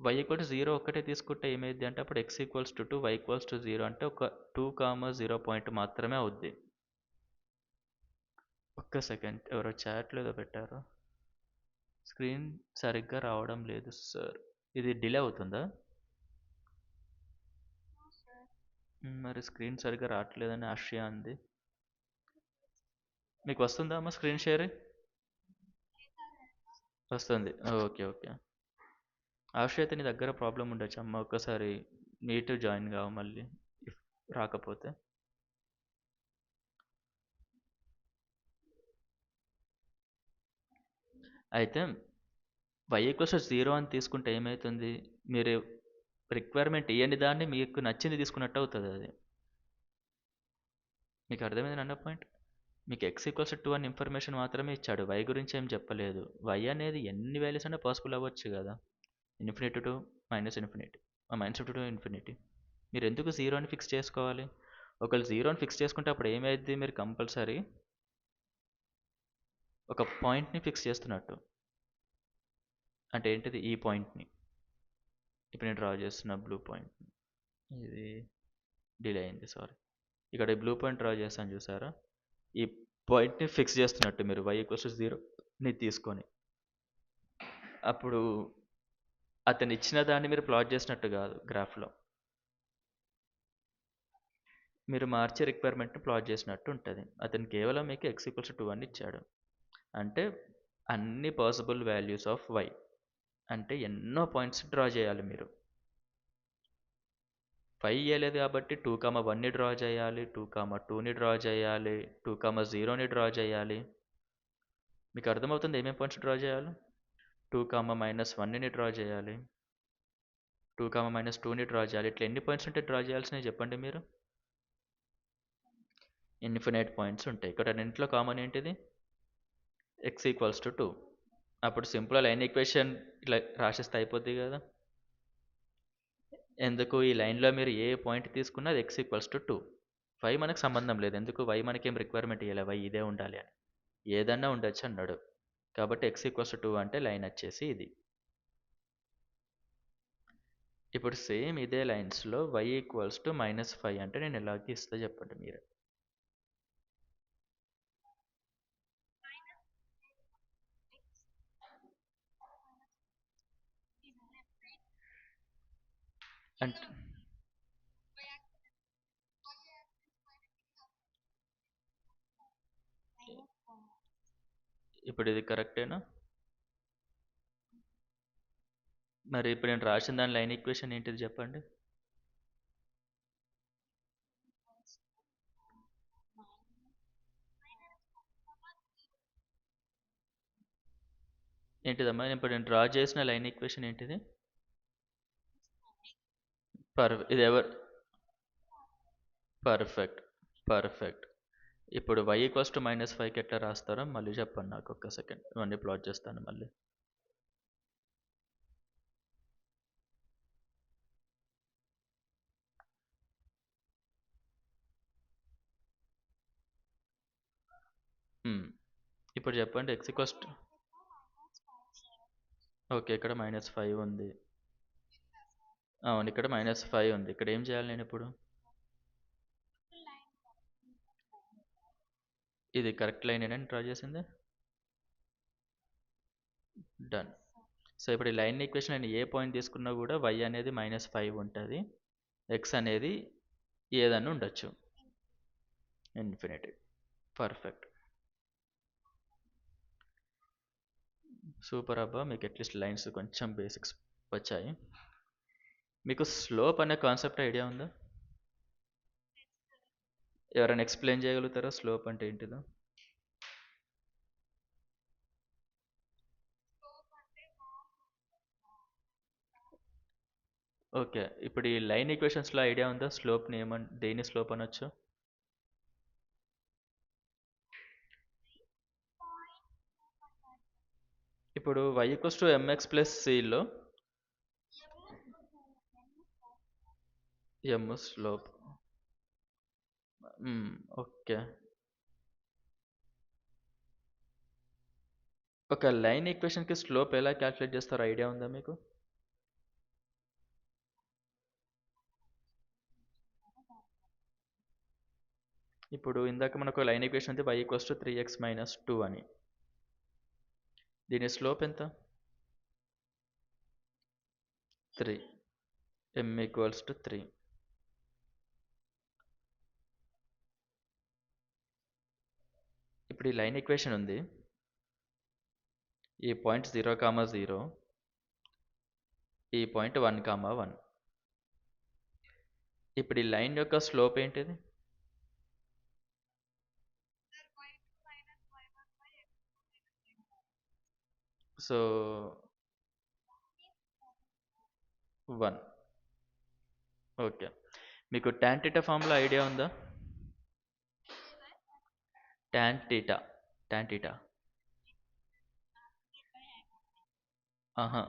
వై ఈక్వల్ టు 0 ఒక్కటే తీసుకుంటే ఏమైంది అంటే అప్పుడు X equals to 2 Y equals to 0 అంటే ఒక 2,0 పాయింట్ మాత్రమే అవుద్ది. ఒక్క సెకండ్, ఎవరో చాట్లో ఏదో పెట్టారు. స్క్రీన్ సరిగ్గా రావడం లేదు సార్. ఇది డిలే అవుతుందా? మరి స్క్రీన్ సరిగ్గా రావట్లేదని ఆశ్రయ అంది. మీకు వస్తుందా అమ్మ స్క్రీన్ షేర్? వస్తుంది, ఓకే ఓకే. ఆశ్రయ నీ దగ్గర ప్రాబ్లం ఉండొచ్చు అమ్మ, ఒక్కసారి నీట్ జాయిన్ కావు మళ్ళీ ఇఫ్ రాకపోతే. అయితే వై ఈక్వల్స్ 0 అని తీసుకుంటే ఏమవుతుంది? మీరు రిక్వైర్మెంట్ ఇవ్వని దాన్ని మీకు నచ్చింది తీసుకున్నట్టు అవుతుంది అది. మీకు అర్థమైంది అన్న పాయింట్? మీకు ఎక్స్ ఈక్వల్స్ 2 అని ఇన్ఫర్మేషన్ మాత్రమే ఇచ్చాడు, వై గురించి ఏం చెప్పలేదు. వై అనేది ఎన్ని వాల్యూస్ అయినా పాసిబుల్ అవ్వచ్చు కదా, ఇన్ఫినిటీ టు -∞, -∞ టు ఇన్ఫినిటీ. మీరు ఎందుకు 0 అని ఫిక్స్ చేసుకోవాలి? ఒకవేళ 0 అని ఫిక్స్ చేసుకుంటే అప్పుడు ఏమైంది? మీరు కంపల్సరీ ఒక పాయింట్ని ఫిక్స్ చేస్తున్నట్టు. అంటే ఏంటిది? ఈ పాయింట్ని ఇప్పుడు నేను డ్రా చేస్తున్న బ్లూ పాయింట్. ఇది డిలే అయింది, సారీ. ఇక్కడ ఈ బ్లూ పాయింట్ డ్రా చేస్తాను చూసారా, ఈ పాయింట్ని ఫిక్స్ చేస్తున్నట్టు మీరు వై ఈక్వల్స్ 0ని తీసుకొని. అప్పుడు అతను ఇచ్చిన దాన్ని మీరు ప్లాట్ చేసినట్టు కాదు, గ్రాఫ్లో మీరు మార్చే రిక్వైర్మెంట్ని ప్లాట్ చేసినట్టు ఉంటుంది. అతను కేవలం మీకు ఎక్స్ ఈక్వల్స్ 2 అని ఇచ్చాడు అంటే అన్ని పాసిబుల్ వాల్యూస్ ఆఫ్ వై అంటే ఎన్నో పాయింట్స్ డ్రా చేయాలి మీరు. 5 ఇవ్వలేదు కాబట్టి 2,1ని డ్రా చేయాలి, 2,2ని డ్రా చేయాలి, 2,0ని డ్రా చేయాలి. మీకు అర్థమవుతుంది ఏమేమి పాయింట్స్ డ్రా చేయాలి? 2,-1ని డ్రా చేయాలి, 2,-2ని డ్రా చేయాలి. ఇట్లా ఎన్ని పాయింట్స్ ఉంటే డ్రా చేయాల్సినవి చెప్పండి మీరు? ఇన్ఫినైట్ పాయింట్స్ ఉంటాయి. ఇక్కడ రెండింటిలో కామన్ ఏంటిది? X equals to 2. అప్పుడు సింపుల్ లైన్ ఈక్వేషన్ ఇట్లా రాసేస్తే అయిపోద్ది కదా. ఎందుకు? ఈ లైన్లో మీరు ఏ పాయింట్ తీసుకున్నా అది ఎక్స్ ఈక్వల్స్ టు 2. వై మనకు సంబంధం లేదు, ఎందుకు? వై మనకేం రిక్వైర్మెంట్ ఇవ్వలే వై ఇదే ఉండాలి అని, ఏదన్నా ఉండొచ్చు అన్నాడు. కాబట్టి ఎక్స్ ఈక్వల్స్ టు 2 అంటే లైన్ వచ్చేసి ఇది. ఇప్పుడు సేమ్ ఇదే లైన్స్లో వై ఈక్వల్స్ టు -5 అంటే నేను ఎలా గీస్తా చెప్పండి మీరు? అంటే ఇప్పుడు ఇది కరెక్టేనా? మరి ఇప్పుడు నేను రాసిన దాని లైన్ ఈక్వేషన్ ఏంటిది చెప్పండి? ఏంటిదమ్మా ఇప్పుడు నేను డ్రా చేసిన లైన్ ఈక్వేషన్ ఏంటిది? ఇది ఎవరు? పర్ఫెక్ట్. పర్ఫెక్ట్. ఇప్పుడు y ఈక్వల్స్ టు -5కి ఎట్లా రాస్తారో మళ్ళీ చెప్పండి నాకు ఒక్క సెకండ్. ఇవన్నీ ప్లాట్ చేస్తాను మళ్ళీ. మ్మ్. ఇప్పుడు చెప్పండి x ఈక్వల్స్ టు ఓకే ఇక్కడ -5 ఉంది. అవును ఇక్కడ -5 ఉంది. ఇక్కడ ఏం చేయాలి నేను ఇప్పుడు? ఇది కరెక్ట్ లైన్ ఏనా డ్రా చేసింది? డన్. సో ఇప్పుడు ఈ లైన్ ఈక్వేషన్ నేను ఏ పాయింట్ తీసుకున్నా కూడా y అనేది -5 ఉంటుంది, x అనేది ఏదన్నా ఉండొచ్చు, ఇన్ఫినిటీ. పర్ఫెక్ట్. సూపర్ అబ్బా, మీకు అట్లీస్ట్ లైన్స్ కొంచెం బేసిక్స్ వచ్చాయి. మీకు స్లోప్ అనే కాన్సెప్ట్ ఐడియా ఉందా? ఎవరైనా ఎక్స్ప్లెయిన్ చేయగలుగుతారా స్లోప్ అంటే ఏంటిదో? ఓకే ఇప్పుడు ఈ లైన్ ఈక్వేషన్స్లో ఐడియా ఉందా స్లోప్ని దేని స్లోప్ అనొచ్చు? ఇప్పుడు y equals to mx plus సిలో m స్లోప్. ఓకే. ఒక లైన్ ఈక్వేషన్కి స్లోప్ ఎలా క్యాలిక్యులేట్ చేస్తారో ఐడియా ఉందా మీకు? ఇప్పుడు ఇందాక మనకు లైన్ ఈక్వేషన్ ఉంది y equals to 3x minus 2 అని. దీని స్లోప్ ఎంత? 3. m equals to 3. ఇప్పుడు ఈ లైన్ ఈక్వేషన్ ఉంది, ఈ పాయింట్ 0, 0, ఈ పాయింట్ 1, 1. ఇప్పుడు ఈ లైన్ యొక్క స్లోప్ ఏంటిది? సో 1. ఓకే. మీకు tan θ ఫార్ములా ఐడియా ఉందా? tan θ. ఆహా,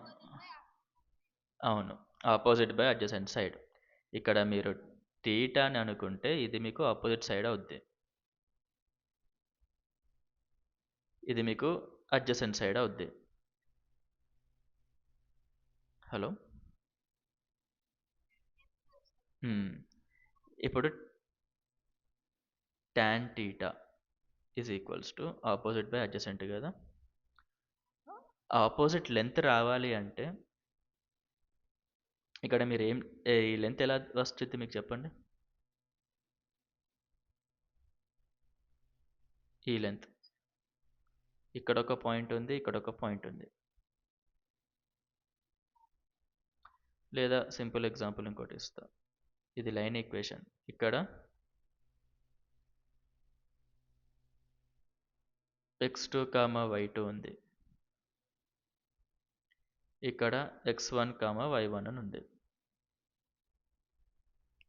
అవును, ఆపోజిట్ బై అడ్జసెంట్ సైడ్. ఇక్కడ మీరు థీటా అని అనుకుంటే ఇది మీకు ఆపోజిట్ సైడ్ అవుద్ది, ఇది మీకు అడ్జసెంట్ సైడ్ అవుద్ది. హలో. ఇప్పుడు tan θ is equals to opposite by adjacent కదా. ఆపోజిట్ లెంత్ రావాలి అంటే ఇక్కడ మీరు ఈ లెంత్ ఎలా వస్తుంది మీకు చెప్పండి? ఈ లెంత్ ఇక్కడ ఒక పాయింట్ ఉంది, ఇక్కడ ఒక పాయింట్ ఉంది. లేదా సింపుల్ ఎగ్జాంపుల్ ఇంకోటి ఇస్తా. ఇది లైన్ ఈక్వేషన్, ఇక్కడ x2, y2 ఉంది, ఇక్కడ x1, y1 అని ఉంది.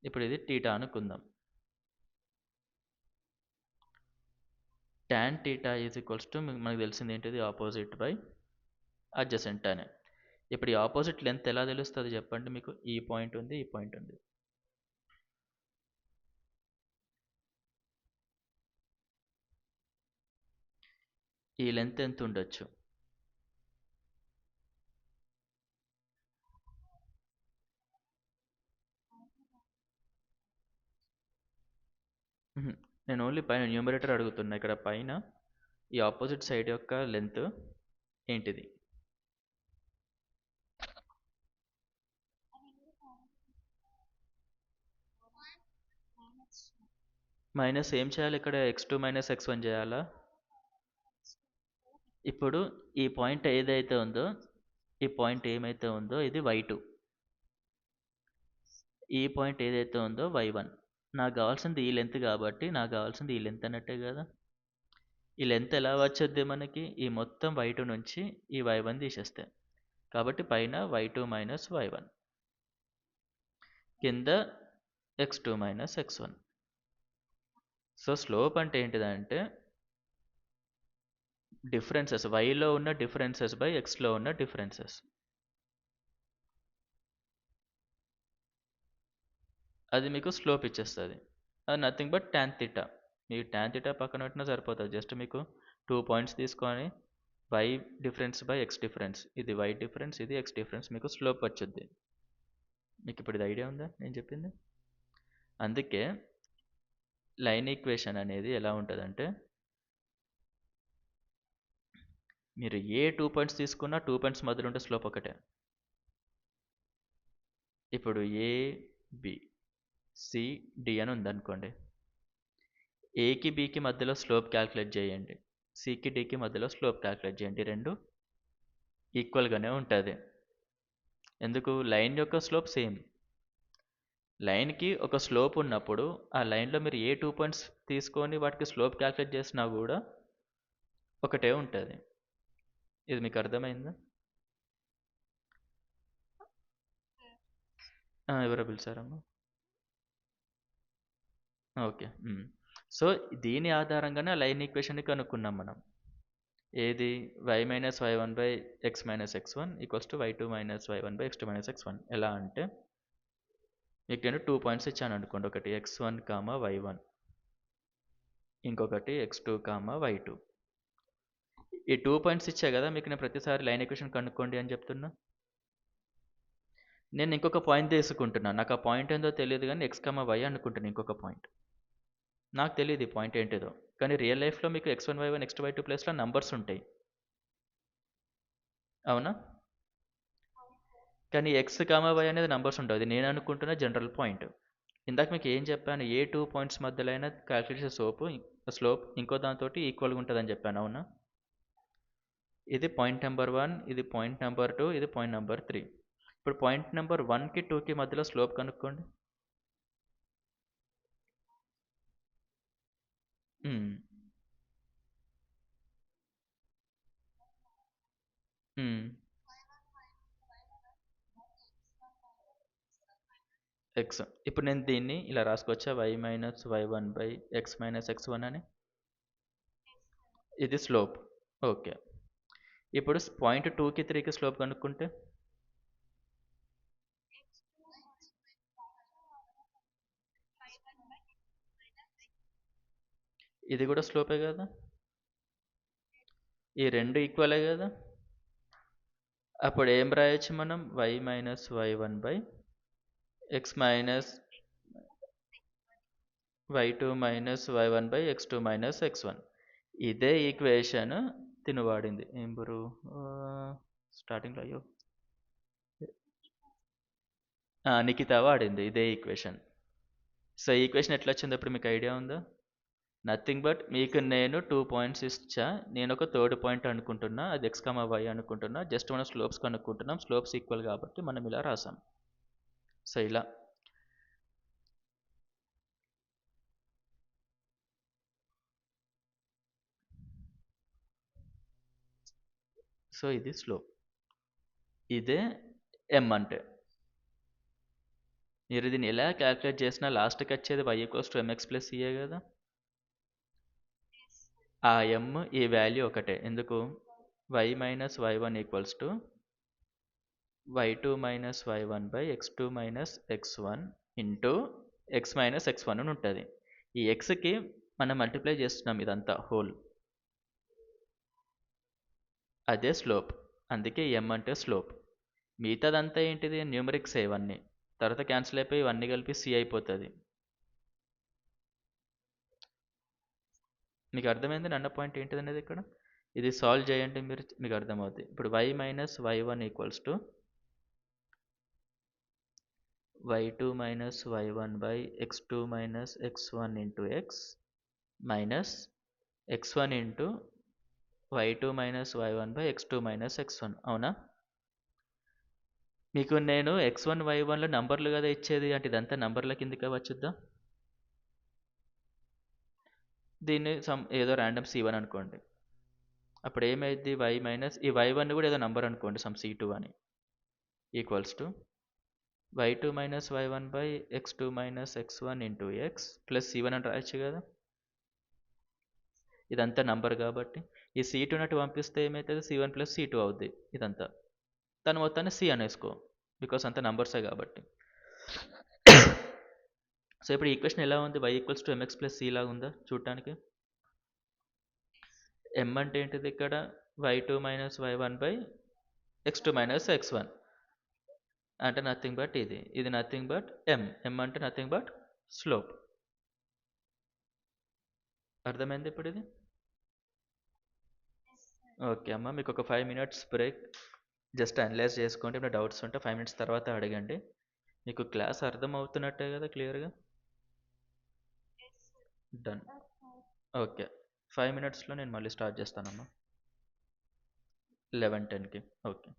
ఇప్పుడు ఇది θ అనుకుందాం. tan θ ఈజ్ ఈక్వల్స్ టు మనకు తెలిసింది ఏంటిది? ఆపోజిట్ బై అడ్జసెంట్ అని. ఇప్పుడు ఈ ఆపోజిట్ లెంత్ ఎలా తెలుస్తుంది చెప్పండి మీకు? ఈ పాయింట్ ఉంది, ఈ పాయింట్ ఉంది. ఈ లెంత్ ఎంత ఉండొచ్చు? నేను ఓన్లీ పైన న్యూమరేటర్ అడుగుతున్నా. ఇక్కడ పైన ఈ ఆపోజిట్ సైడ్ యొక్క లెంత్ ఏంటిది? మైనస్ ఏం చేయాలి ఇక్కడ? x2 మైనస్ x1 చేయాలా? ఇప్పుడు ఈ పాయింట్ ఏదైతే ఉందో ఈ పాయింట్ ఏమైతే ఉందో ఇది y2, ఈ పాయింట్ ఏదైతే ఉందో y1. నాకు కావాల్సింది ఈ లెంత్ కాబట్టి నాకు కావాల్సింది ఈ లెంత్ అన్నట్టే కదా. ఈ లెంత్ ఎలా వచ్చేద్ది మనకి, ఈ మొత్తం y2 నుంచి ఈ y1 తీసేస్తే, కాబట్టి పైన y2 మైనస్ y1, కింద x2 minus x1. So slope అంటే ఏంటిదంటే డిఫరెన్సెస్, వైలో ఉన్న డిఫరెన్సెస్ బై ఎక్స్లో ఉన్న డిఫరెన్సెస్. అది మీకు స్లోప్ ఇచ్చేస్తుంది. అది నథింగ్ బట్ ట్యాన్ థీటా. మీకు ట్యాన్ థీటా పక్కన పెట్టినా సరిపోతుంది. జస్ట్ మీకు 2 పాయింట్స్ తీసుకొని y difference by x difference, ఇది y డిఫరెన్స్, ఇది x డిఫరెన్స్, మీకు స్లోప్ వచ్చుద్ది. మీకు ఇప్పుడు ఇది ఐడియా ఉందా నేను చెప్పింది? అందుకే లైన్ ఈక్వేషన్ అనేది ఎలా ఉంటుందంటే, మీరు ఏ 2 పాయింట్స్ తీసుకున్నా 2 పాయింట్స్ మధ్యలో ఉంటే స్లోప్ ఒకటే. ఇప్పుడు ఏ బి సి డి అని ఉందనుకోండి. ఏకి బికి మధ్యలో స్లోప్ క్యాల్కులేట్ చేయండి, సికి డికి మధ్యలో స్లోప్ క్యాల్కులేట్ చేయండి, రెండు ఈక్వల్గానే ఉంటుంది. ఎందుకు? లైన్ యొక్క స్లోప్ సేమ్. లైన్కి ఒక స్లోప్ ఉన్నప్పుడు ఆ లైన్లో మీరు ఏ 2 పాయింట్స్ తీసుకొని వాటికి స్లోప్ క్యాల్కులేట్ చేసినా కూడా ఒకటే ఉంటుంది. ఇది మీకు అర్థమైందా? ఎవరో పిలిచారమ్మా? ఓకే. సో దీని ఆధారంగానే లైన్ ఈక్వేషన్ని కనుక్కున్నాం మనం. ఏది? y minus y1 by X minus x1 equals to y2 minus y1 by x2 minus x1. ఎలా అంటే, మీకు నేను 2 పాయింట్స్ ఇచ్చాను అనుకోండి. ఒకటి x1 కామా y1, ఇంకొకటి x2 కామా y2. ఈ 2 పాయింట్స్ ఇచ్చా కదా మీకు, నేను ప్రతిసారి లైన్ ఈక్వేషన్ కనుక్కోండి అని చెప్తున్నా. నేను ఇంకొక పాయింట్ తీసుకుంటున్నాను. నాకు ఆ పాయింట్ ఏందో తెలియదు కానీ x కామా y అనుకుంటున్నాను. ఇంకొక పాయింట్ నాకు తెలియదు ఈ పాయింట్ ఏంటిదో, కానీ రియల్ లైఫ్లో మీకు x1 y1 x2 y2 ప్లేస్లో నంబర్స్ ఉంటాయి, అవునా? కానీ ఎక్స్ కామా వై అనేది నంబర్స్ ఉంటుంది. నేను అనుకుంటున్న జనరల్ పాయింట్. ఇందాక మీకు ఏం చెప్పాను? ఏ 2 పాయింట్స్ మధ్యలో అయినా క్యాల్కులేషన్ స్లోప్ ఇంకో దాంతో ఈక్వల్గా ఉంటుందని చెప్పాను, అవునా? ఇది పాయింట్ నెంబర్ 1, ఇది పాయింట్ నెంబర్ 2, ఇది పాయింట్ నెంబర్ 3. ఇప్పుడు పాయింట్ నెంబర్ 1కి 2కి మధ్యలో స్లోప్ కనుక్కోండి. ఎక్స్. ఇప్పుడు నేను దీన్ని ఇలా రాసుకోవచ్చా? y minus y1 by X minus x1 అని. ఇది స్లోప్. ఓకే. ఇప్పుడు పాయింట్ 2కి 3కి స్లోప్ కనుక్కుంటే, ఇది కూడా స్లోపే కదా. ఈ రెండు ఈక్వలే కదా. అప్పుడు ఏం రాయొచ్చు మనం? y minus y1 by X minus y2 minus y1 by x2 minus x1. ఇదే ఈక్వేషన్ తినవాడింది ఏం బరు స్టార్టింగ్లో. అయ్యో, నిఖిత వాడింది ఇదే ఈక్వేషన్. సో ఈక్వేషన్ ఎట్లా వచ్చింది ఇప్పుడు మీకు ఐడియా ఉందా? నథింగ్ బట్ మీకు నేను 2 పాయింట్స్ ఇచ్చా, నేను ఒక థర్డ్ పాయింట్ అనుకుంటున్నా, అది ఎక్స్ కామా వై అనుకుంటున్నా. జస్ట్ మనం స్లోప్స్ కనుక్కుంటున్నాం, స్లోప్స్ ఈక్వల్ కాబట్టి మనం ఇలా రాసాం. సో ఇలా. సో ఇది స్లోప్, ఇదే ఎం అంటే. మీరు దీన్ని ఎలా క్యాల్కులేట్ చేసినా లాస్ట్కి వచ్చేది y equals to mx plus CA కదా. ఆ ఎం ఈ వాల్యూ ఒకటే. ఎందుకు? y minus y1 equals to y2 minus y1 by x2 minus x1 into x minus x1 అని ఉంటుంది. ఈ ఎక్స్కి మనం మల్టిప్లై చేస్తున్నాం ఇదంతా హోల్, అదే స్లోప్. అందుకే ఎం అంటే స్లోప్. మిగతాదంతా ఏంటిది? న్యూమరిక్స్ ఇవన్నీ. తర్వాత క్యాన్సిల్ అయిపోయి ఇవన్నీ కలిపి సి అయిపోతుంది. మీకు అర్థమైంది నన్న పాయింట్ ఏంటిది అనేది ఇక్కడ. ఇది సాల్వ్ చేయండి మీరు, మీకు అర్థమవుతుంది. ఇప్పుడు y minus y1 equals to y2 minus y1 by x2 minus x1 into x minus x1 into y2 minus y1 by x2 minus x1 అవునా? మీకు నేను x1 y1లో నంబర్లు కదా ఇచ్చేది, అంటే ఇదంతా నంబర్ల కిందకే వచ్చుద్దా? దీన్ని ఏదో ర్యాండమ్ c1 అనుకోండి. అప్పుడు ఏమైంది, y మైనస్ ఈ y1 కూడా ఏదో నంబర్ అనుకోండి, సమ్ c2 అని, equals to y2 minus y1 by x2 minus x1 into x plus c1 అని రాయొచ్చు కదా. ఇదంతా నంబర్ కాబట్టి ఈ c2 నటు పంపిస్తే ఏమవుతుంది, c1 ప్లస్ c2 అవుద్ది ఇదంతా. దాని మొత్తాన్ని c అనేసుకో, బికాస్ అంతా నంబర్సే కాబట్టి. సో ఇప్పుడు ఈక్వేషన్ ఎలా ఉంది, y equals to mx plus c లాగా ఉందా చూడటానికి? m అంటే ఏంటిది ఇక్కడ, y2 minus y1 by x2 minus x1 అంటే నథింగ్ బట్ ఇది నథింగ్ బట్ m అంటే నథింగ్ బట్ స్లోప్. అర్థమైంది ఇప్పుడు ఇది? ఓకే అమ్మ, మీకు ఒక 5 మినిట్స్ బ్రేక్, జస్ట్ అనలైజ్ చేసుకోండి. ఏమైనా డౌట్స్ ఉంటే 5 మినిట్స్ తర్వాత అడగండి. మీకు క్లాస్ అర్థం అవుతున్నట్టే కదా క్లియర్గా? డన్. ఓకే, 5 మినిట్స్లో నేను మళ్ళీ స్టార్ట్ చేస్తానమ్మా, 11:10కి. ఓకే.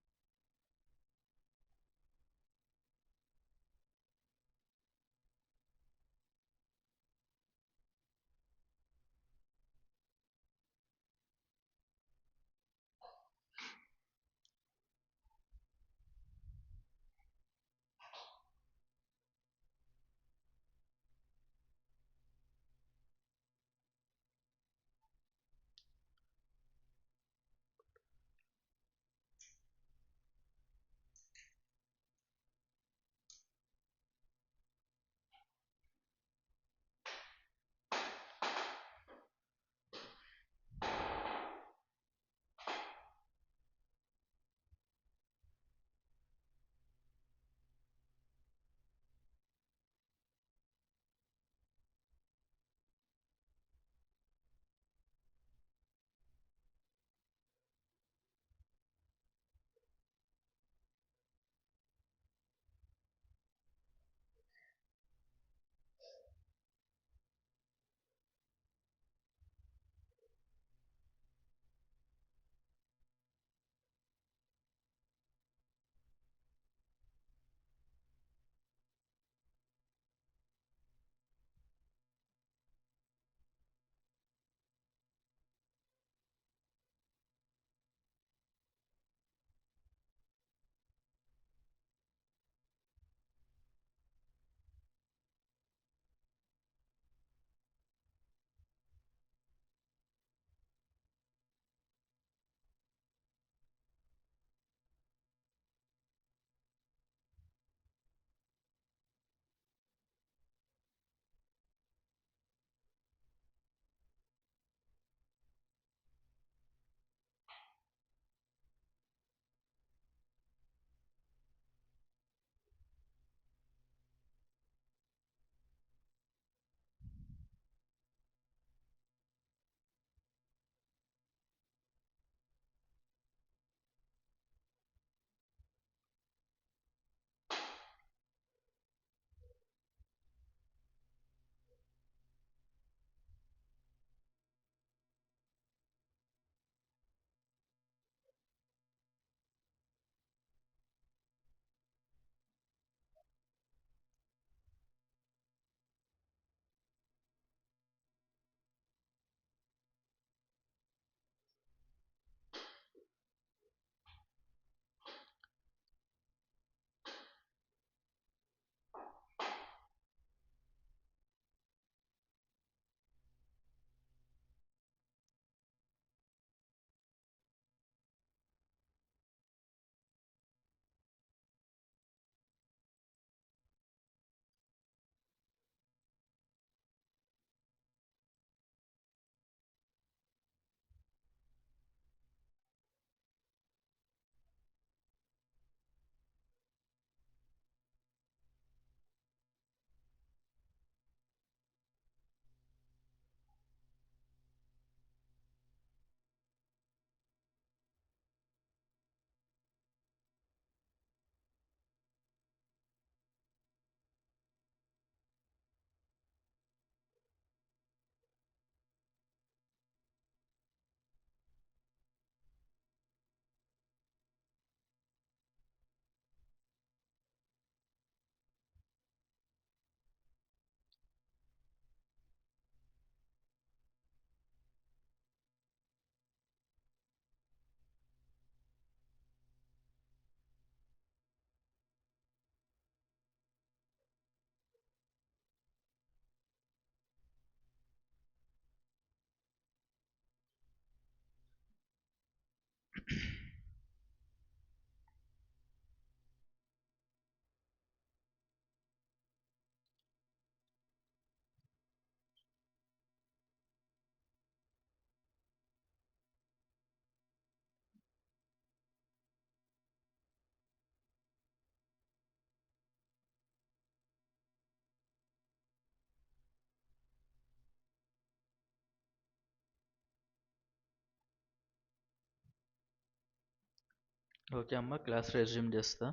ఓకే అమ్మ, క్లాస్ రెజ్యూమ్ చేస్తా.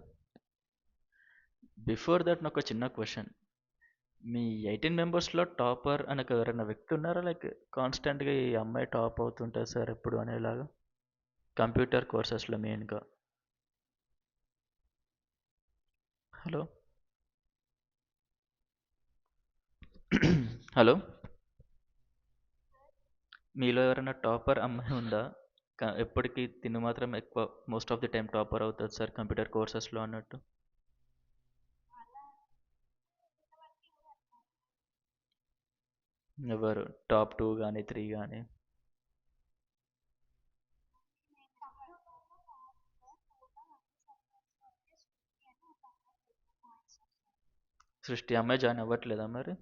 బిఫోర్ దట్ నాకు ఒక చిన్న క్వశ్చన్. మీ 18 మెంబర్స్లో టాపర్ అనక ఎవరైనా వ్యక్తి ఉన్నారా? లైక్ కాన్స్టెంట్గా ఈ అమ్మాయి టాప్ అవుతుంటుంది సార్ ఎప్పుడు అనేలాగా, కంప్యూటర్ కోర్సెస్లో మెయిన్గా. హలో హలో, మీలో ఎవరైనా టాపర్ అమ్మాయి ఉందా? ఎప్పటికీ తిను మాత్రం ఎక్కువ most of the time topper అవుతుంది సార్ కంప్యూటర్ కోర్సెస్లో అన్నట్టు. ఎవరు టాప్ 2 కానీ 3 కానీ? సృష్టి అమ్మాయి జాయిన్ అవ్వట్లేదా మరి?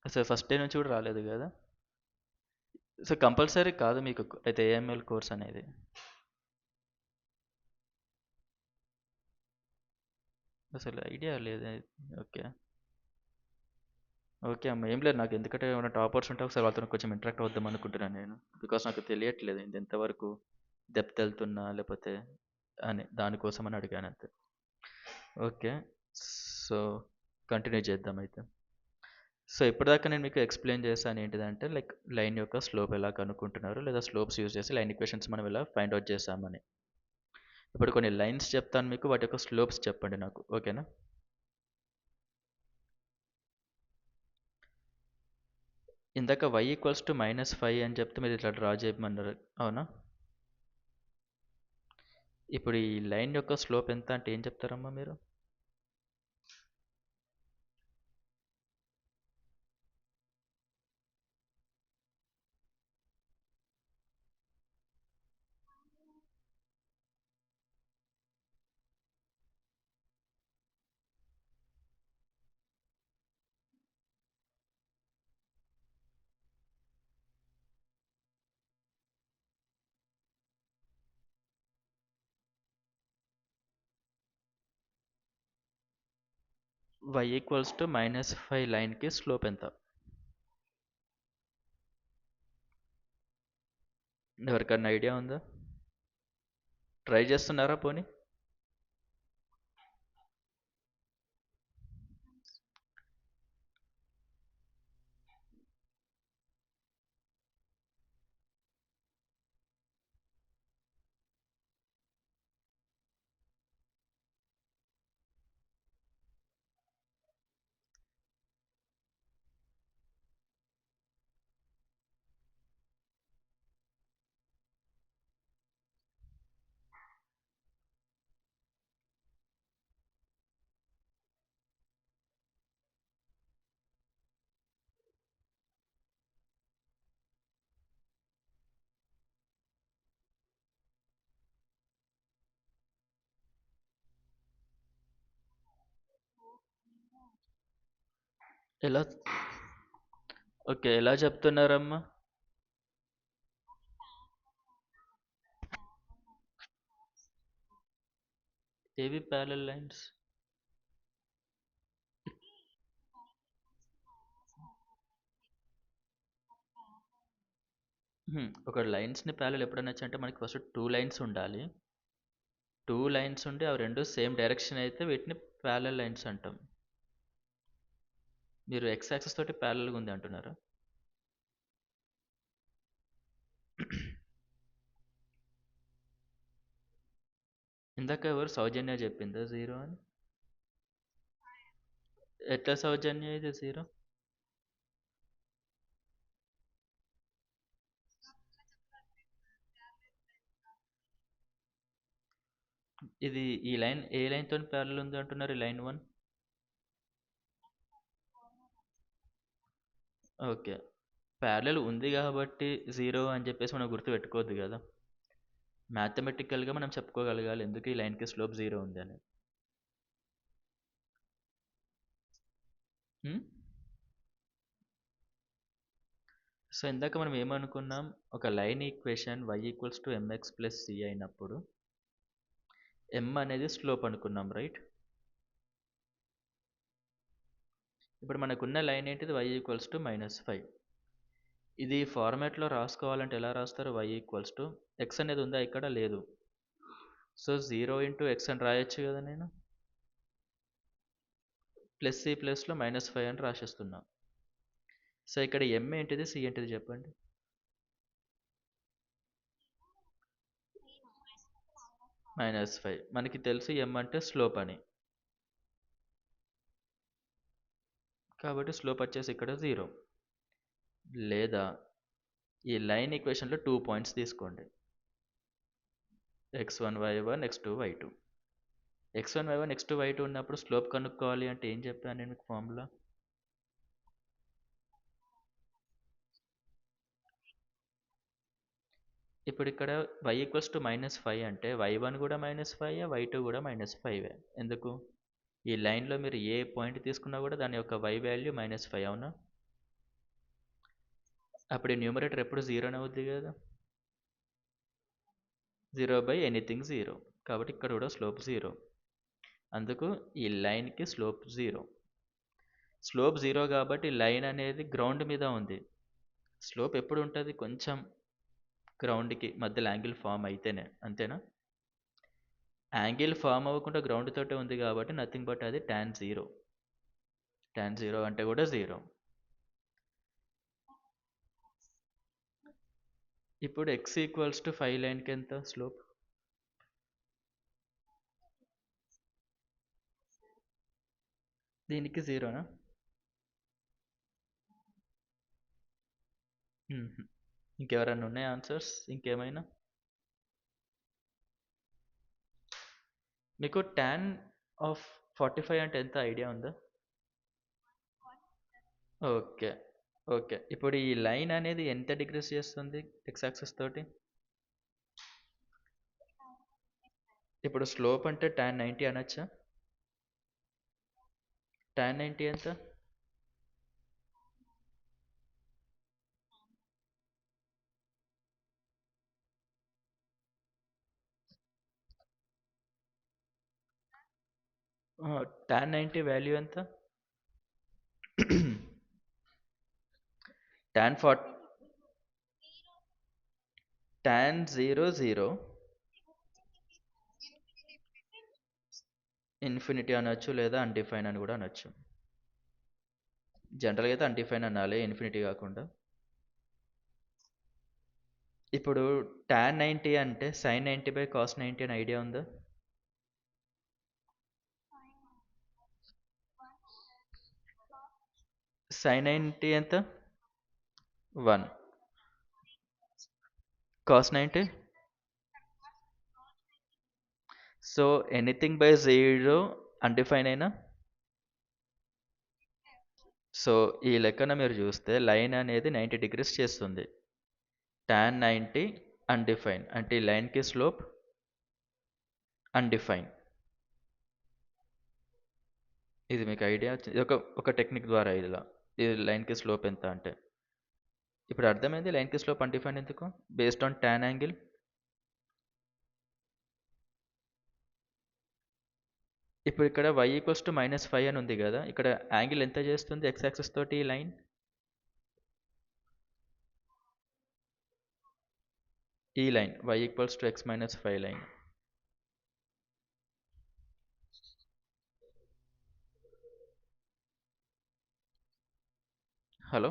అసలు ఫస్ట్ డే నుంచి కూడా రాలేదు కదా? సో కంపల్సరీ కాదు మీకు అయితే ఏఎంఎల్ కోర్స్ అనేది? అసలు ఐడియా లేదు. ఓకే ఓకే అమ్మ, ఏం లేదు, నాకు ఎందుకంటే ఏమైనా టాపర్స్ ఉంటే ఒకసారి వాళ్ళతో కొంచెం ఇంటరాక్ట్ అవుద్దాం అనుకుంటున్నాను నేను. బికాస్ నాకు తెలియట్లేదు ఇది ఎంతవరకు డెప్త్ వెళ్తున్నా లేకపోతే అని, దానికోసం అని అడిగాను అంతే. ఓకే, సో కంటిన్యూ చేద్దాం అయితే. సో ఇప్పటిదాకా నేను మీకు ఎక్స్ప్లెయిన్ చేశాను ఏంటిదంటే, లైక్ లైన్ యొక్క స్లోప్ ఎలా కనుక్కుంటున్నారు, లేదా స్లోప్స్ యూజ్ చేసి లైన్ ఈక్వేషన్స్ మనం ఎలా ఫైండ్ అవుట్ చేసామని. ఇప్పుడు కొన్ని లైన్స్ చెప్తాను మీకు, వాటి యొక్క స్లోప్స్ చెప్పండి నాకు, ఓకేనా? ఇందాక y=-5 అని చెప్తే మీరు ఇట్లా డ్రా చేయమన్నారు, అవునా? ఇప్పుడు ఈ లైన్ యొక్క స్లోప్ ఎంత అంటే ఏం చెప్తారమ్మా మీరు? y=-5 లైన్కి స్లోప్ ఎంత? ఎవరికన్నా ఐడియా ఉందా? ట్రై చేస్తున్నారా పోనీ? ఎలా? ఓకే, ఎలా చెప్తున్నారమ్మా? ఏవి ప్యారలల్ లైన్స్? ఒక లైన్స్ని ప్యారలల్ ఎప్పుడైనా అంటే మనకి ఫస్ట్ 2 లైన్స్ ఉండాలి. 2 లైన్స్ ఉండి అవి రెండు సేమ్ డైరెక్షన్ అయితే వీటిని ప్యారలల్ లైన్స్ అంటాం. మీరు ఎక్స్ యాక్సిస్ తోటి ప్యారలల్గా ఉంది అంటున్నారా? ఇందాక ఎవరు సౌజన్య చెప్పిందా 0 అని? ఎట్లా సౌజన్య ఇది 0? ఇది ఈ లైన్ ఏ లైన్ తోని ప్యారలల్ ఉంది అంటున్నారు, లైన్ 1? ఓకే, ప్యారలల్ ఉంది కాబట్టి 0 అని చెప్పేసి మనం గుర్తు పెట్టుకోవద్దు కదా. మ్యాథమెటికల్గా మనం చెప్పుకోగలగాలి ఎందుకు ఈ లైన్కి స్లోప్ 0 ఉంది అని. హ్మ్? సో ఇందాక మనం ఏమనుకున్నాం, ఒక లైన్ ఈక్వేషన్ y=mx+c అయినప్పుడు m అనేది స్లోప్ అనుకున్నాం, రైట్? ఇప్పుడు మనకున్న లైన్ ఏంటిది? y=-5. ఇది ఫార్మాట్లో రాసుకోవాలంటే ఎలా రాస్తారు? y ఈక్వల్స్ టు ఎక్స్ అనేది ఉందా ఇక్కడ? లేదు. సో 0 ఇంటూ ఎక్స్ అని రాయొచ్చు కదా నేను. ప్లస్ సి ప్లస్లో -5 అని రాసేస్తున్నా. సో ఇక్కడ m ఏంటిది, సి ఏంటిది చెప్పండి. -5 మనకి తెలుసు m అంటే స్లోప్ అని, కాబట్టి స్లోప్ వచ్చేసి ఇక్కడ 0. లేదా ఈ లైన్ ఈక్వేషన్లో 2 పాయింట్స్ తీసుకోండి, x1 y1 x2 y2. x1 y1 x2 y2 ఉన్నప్పుడు స్లోప్ కనుక్కోవాలి అంటే ఏం చెప్పాను నేను మీకు ఫార్ములా? ఇప్పుడు ఇక్కడ y ఈక్వల్స్ టు -5 అంటే y1 కూడా -5, y2 కూడా -5. ఎందుకు? ఈ లైన్లో మీరు ఏ పాయింట్ తీసుకున్నా కూడా దాని యొక్క y వాల్యూ -5, అవునా? అప్పుడు ఈ న్యూమరేటర్ ఎప్పుడు 0 అవుద్ది కదా, 0/ఎనీథింగ్ 0. కాబట్టి ఇక్కడ కూడా స్లోప్ 0. అందుకు ఈ లైన్కి స్లోప్ 0. స్లోప్ 0 కాబట్టి లైన్ అనేది గ్రౌండ్ మీద ఉంది. స్లోప్ ఎప్పుడు ఉంటుంది? కొంచెం గ్రౌండ్కి మధ్యలో యాంగిల్ ఫామ్ అయితేనే, అంతేనా? యాంగిల్ ఫామ్ అవ్వకుండా గ్రౌండ్ తోటే ఉంది కాబట్టి నథింగ్ బట్ అది tan 0. tan 0 అంటే కూడా 0. ఇప్పుడు x ఈక్వల్స్ టు 5 లైన్కి ఎంత స్లోప్? దీనికి 0నా? ఇంకెవరన్నా ఉన్నాయి ఆన్సర్స్? ఇంకేమైనా? మీకు tan ఆఫ్ 45 అంటే ఎంత ఐడియా ఉందా? Okay, okay. ఇప్పుడు ఈ లైన్ అనేది ఎంత డిగ్రీస్ చేస్తుంది ఎక్స్ యాక్సిస్ తోటి? ఇప్పుడు స్లోప్ అంటే tan 90 అనొచ్చా? tan 90 ఎంత? tan 90 వాల్యూ ఎంత? tan 0 0 ఇన్ఫినిటీ అనొచ్చు, లేదా అన్డిఫైన్ అని కూడా అనొచ్చు. జనరల్గా అయితే అన్డిఫైన్ అనాలి, ఇన్ఫినిటీ కాకుండా. ఇప్పుడు tan 90 అంటే sin 90/cos 90 అని ఐడియా ఉందా? sin 90 ఎంత? 1. cos 90? So anything by 0 undefined అయినా. సో ఈ లెక్కన మీరు చూస్తే లైన్ అనేది 90 డిగ్రీస్ చేస్తుంది. tan 90 అన్డిఫైన్ అంటే ఈ లైన్కి స్లోప్ అన్డిఫైన్. ఇది మీకు ఐడియా వచ్చింది, ఒక టెక్నిక్ ద్వారా. ఇది లైన్కి స్లోప్ ఎంత అంటే ఇప్పుడు అర్థమైంది లైన్కి స్లోప్ అన్డిఫైన్ ఎందుకు, బేస్డ్ ఆన్ tan యాంగిల్. ఇప్పుడు ఇక్కడ y ఈక్వల్స్ టు -5 అని ఉంది కదా, ఇక్కడ యాంగిల్ ఎంత చేస్తుంది ఎక్స్ యాక్సిస్ తోటి ఈ లైన్? ఈ line y equals to x - 5 line. Hello,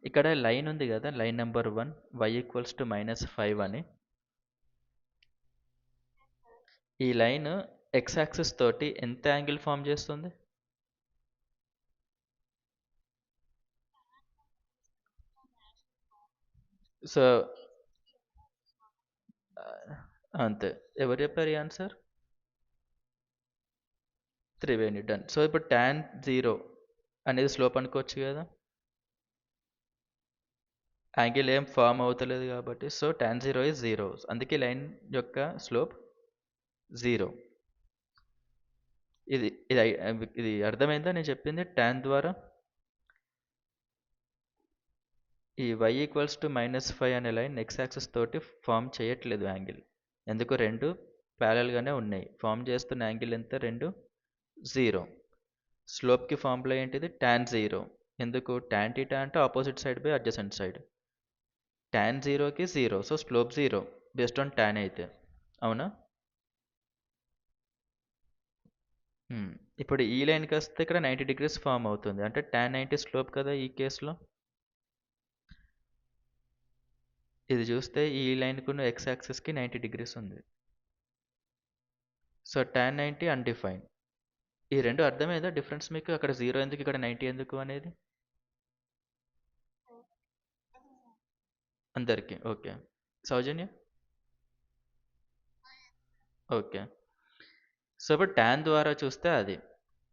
ఇక్కడ లైన్ ఉంది కదా, line number 1 y equals to -5 అని. ఈ లైన్ ఎక్స్ యాక్సిస్ తోటి ఎంత యాంగిల్ ఫామ్ చేస్తుంది? సో అంతే. ఎవరు చెప్పారు ఈ ఆన్సర్? త్రివేణి, డన్. సో ఇప్పుడు tan 0 అనేది స్లోప్ అనుకోవచ్చు కదా, యాంగిల్ ఏం ఫామ్ అవుతలేదు కాబట్టి. సో tan 0 is 0, అందుకే లైన్ యొక్క స్లోప్ 0. ఇది ఇది ఇది అర్థమైందా నేను చెప్పింది? tan ద్వారా ఈ y ఈక్వల్స్ టు -5 అనే లైన్ ఎక్స్ యాక్సిస్ తోటి ఫామ్ చేయట్లేదు యాంగిల్. ఎందుకు? రెండు ప్యారల్గానే ఉన్నాయి. ఫామ్ చేస్తున్న యాంగిల్ ఎంత? రెండు 0. స్లోప్కి ఫార్ములా ఏంటిది tan 0. ఎందుకు tan టీటా అంటే opposite side by adjacent side. tan 0కి 0, so slope 0 based on tan అయితే అవునా. Hmm. ఇప్పుడు ఈ లైన్కి వస్తే ఇక్కడ 90 డిగ్రీస్ ఫామ్ అవుతుంది అంటే tan 90 స్లోప్ కదా ఈ కేసులో. ఇది చూస్తే ఈ లైన్కు ఎక్స్ యాక్సిస్కి 90 డిగ్రీస్ ఉంది. So tan 90 undefined. ఈ రెండు అర్థమైందా డిఫరెన్స్ మీకు? అక్కడ 0 ఎందుకు ఇక్కడ 90 ఎందుకు అనేది అందరికీ ఓకే. సౌజన్య ఓకే. సో ఇప్పుడు tan ద్వారా చూస్తే అది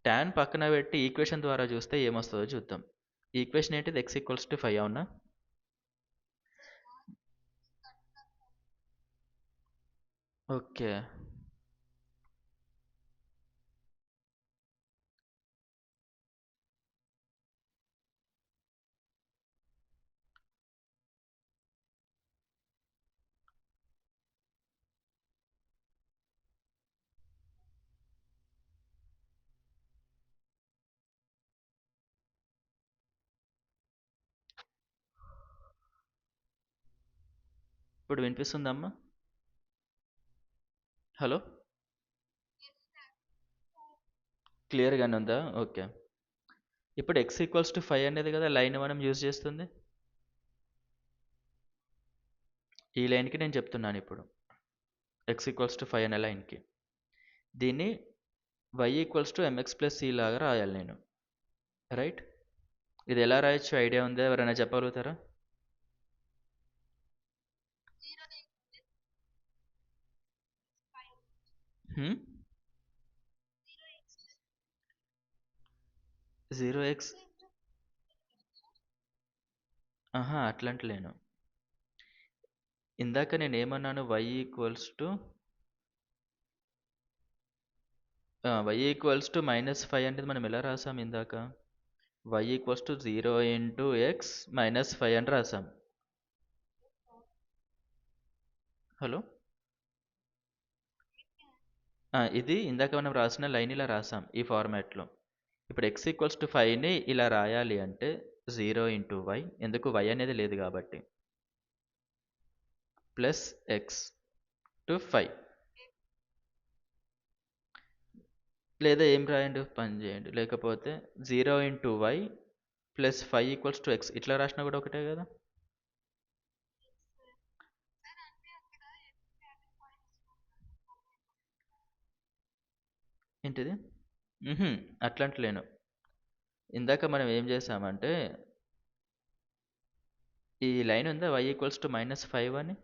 tan పక్కన పెట్టి ఈక్వేషన్ ద్వారా చూస్తే ఏమొస్తుందో చూద్దాం. ఈక్వేషన్ ఏంటిది? x ఈక్వల్స్ టు 5 అవునా. ఓకే. ఇప్పుడు వినిపిస్తుందమ్మా? హలో, క్లియర్గానే ఉందా? ఓకే. ఇప్పుడు x ఈక్వల్స్ టు 5 అనేది కదా లైన్ మనం యూజ్ చేస్తుంది. ఈ లైన్కి నేను చెప్తున్నాను ఇప్పుడు x ఈక్వల్స్ టు 5 అనే లైన్కి దీన్ని y equals to mx plus c లాగా రాయాలి నేను, రైట్? ఇది ఎలా రాయొచ్చు ఐడియా ఉందా? ఎవరైనా చెప్పగలుగుతారా? హ్మ్? 0x ఆహా అట్లంటలేను. ఇందాక నేను ఏమన్నాను? y ఈక్వల్స్ టు -5 అనేది మనం ఎలా రాసాం ఇందాక? y equals to 0 into x -5 అని రాసాం. హలో, ఇది ఇందాక మనం రాసిన లైన్ ఇలా రాసాం ఈ ఫార్మాట్లో. ఇప్పుడు x ఈక్వల్స్ టు 5ని ఇలా రాయాలి అంటే 0 ఇంటూ y, ఎందుకు y అనేది లేదు కాబట్టి, ప్లస్ x టు 5. లేదా ఏం రాయండి, పని చేయండి, లేకపోతే 0 into y plus 5 equals to x ఇట్లా రాసినా కూడా ఒకటే కదా. ఏంటిది? అట్లంటలేను. ఇందాక మనం ఏం చేసామంటే ఈ లైన్ ఉందా y ఈక్వల్స్ టు -5 అని,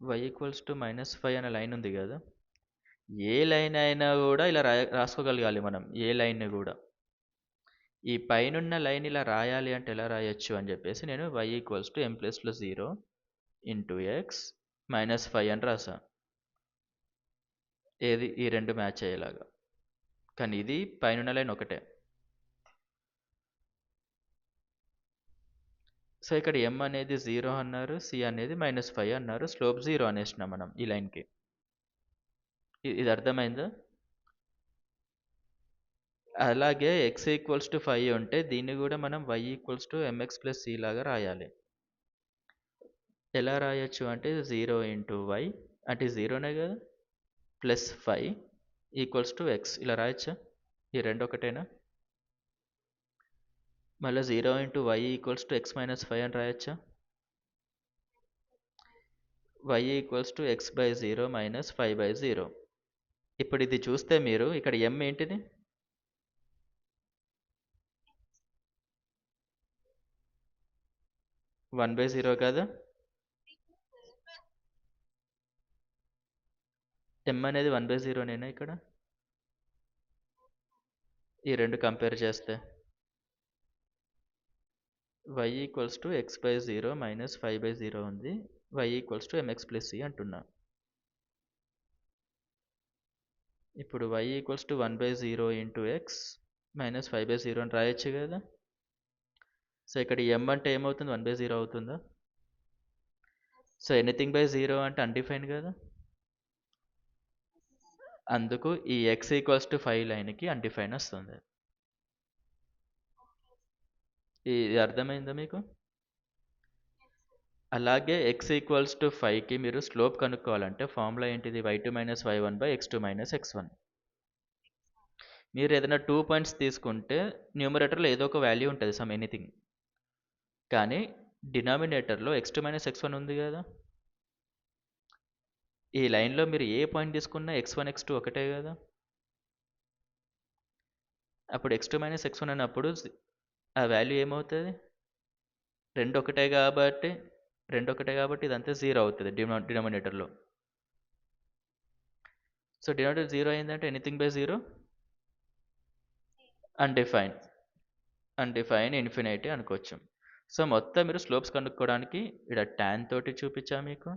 y ఈక్వల్స్ టు -5 అనే లైన్ ఉంది కదా. ఏ లైన్ అయినా కూడా ఇలా రాసుకోగలగాలి మనం, ఏ లైన్ కూడా. ఈ పైనున్న లైన్ ఇలా రాయాలి అంటే ఎలా రాయొచ్చు అని చెప్పేసి నేను y equals to m plus 0 into X -5 అని రాసా. ఏది ఈ రెండు మ్యాచ్ అయ్యేలాగా. కానీ ఇది పైనున్న లైన్ ఒకటే. సో ఇక్కడ m అనేది 0 అన్నారు, c అనేది -5 అన్నారు, స్లోప్ 0 అనేసినాం మనం ఈ లైన్కి. ఇది అర్థమైందా? అలాగే x ఈక్వల్స్ టు 5 ఉంటే దీన్ని కూడా మనం y equals to mx plus c లాగా రాయాలి. ఎలా రాయొచ్చు అంటే 0 ఇంటూ y అంటే 0నే కదా, ప్లస్ 5 ఈక్వల్స్ టు x ఇలా రాయొచ్చా? ఈ రెండు ఒకటేనా? మళ్ళీ 0 into y equals to x -5 అని రాయొచ్చా? y equals to x by 0 -5/0. ఇప్పుడు ఇది చూస్తే మీరు ఇక్కడ m ఏంటిది? వన్ బై 0 కదా. m అనేది 1/0 నేనా ఇక్కడ? ఈ రెండు కంపేర్ చేస్తే y equals to x by 0 -5/0 ఉంది, y equals to mx plus c అంటున్నా. ఇప్పుడు y equals to 1/0 into X -5/0 అని రాయొచ్చు కదా. సో ఇక్కడ m అంటే ఏమవుతుంది? 1/0 అవుతుందా? సో ఎనీథింగ్ బై 0 అంటే అన్డిఫైన్ కదా. అందుకు ఈ x=5 లైన్కి అన్డిఫైన్ వస్తుంది. ఇది అర్థమైందా మీకు? అలాగే x=5కి మీరు స్లోప్ కనుక్కోవాలంటే ఫార్ములా ఏంటిది? y2 minus y1 by x2 minus x1. మీరు ఏదైనా 2 పాయింట్స్ తీసుకుంటే న్యూమరేటర్లో ఏదో ఒక వాల్యూ ఉంటుంది, సమ్ ఎనీథింగ్. కానీ డినామినేటర్లో x2 మైనస్ x1 ఉంది కదా. ఈ లైన్లో మీరు ఏ పాయింట్ తీసుకున్నా x1 x2 ఒకటే కదా. అప్పుడు x2 మైనస్ x1 అన్నప్పుడు ఆ వాల్యూ ఏమవుతుంది? రెండు ఒకటే కాబట్టి ఇదంతా 0 అవుతుంది డినామినేటర్లో. సో డినామినేటర్ 0 అయిందంటే ఎనీథింగ్ బై 0 అన్డిఫైన్ ఇన్ఫినిటీ అనుకోవచ్చు. సో మొత్తం మీరు స్లోప్స్ కనుక్కోవడానికి ఇక్కడ tan తోటి చూపించా మీకు,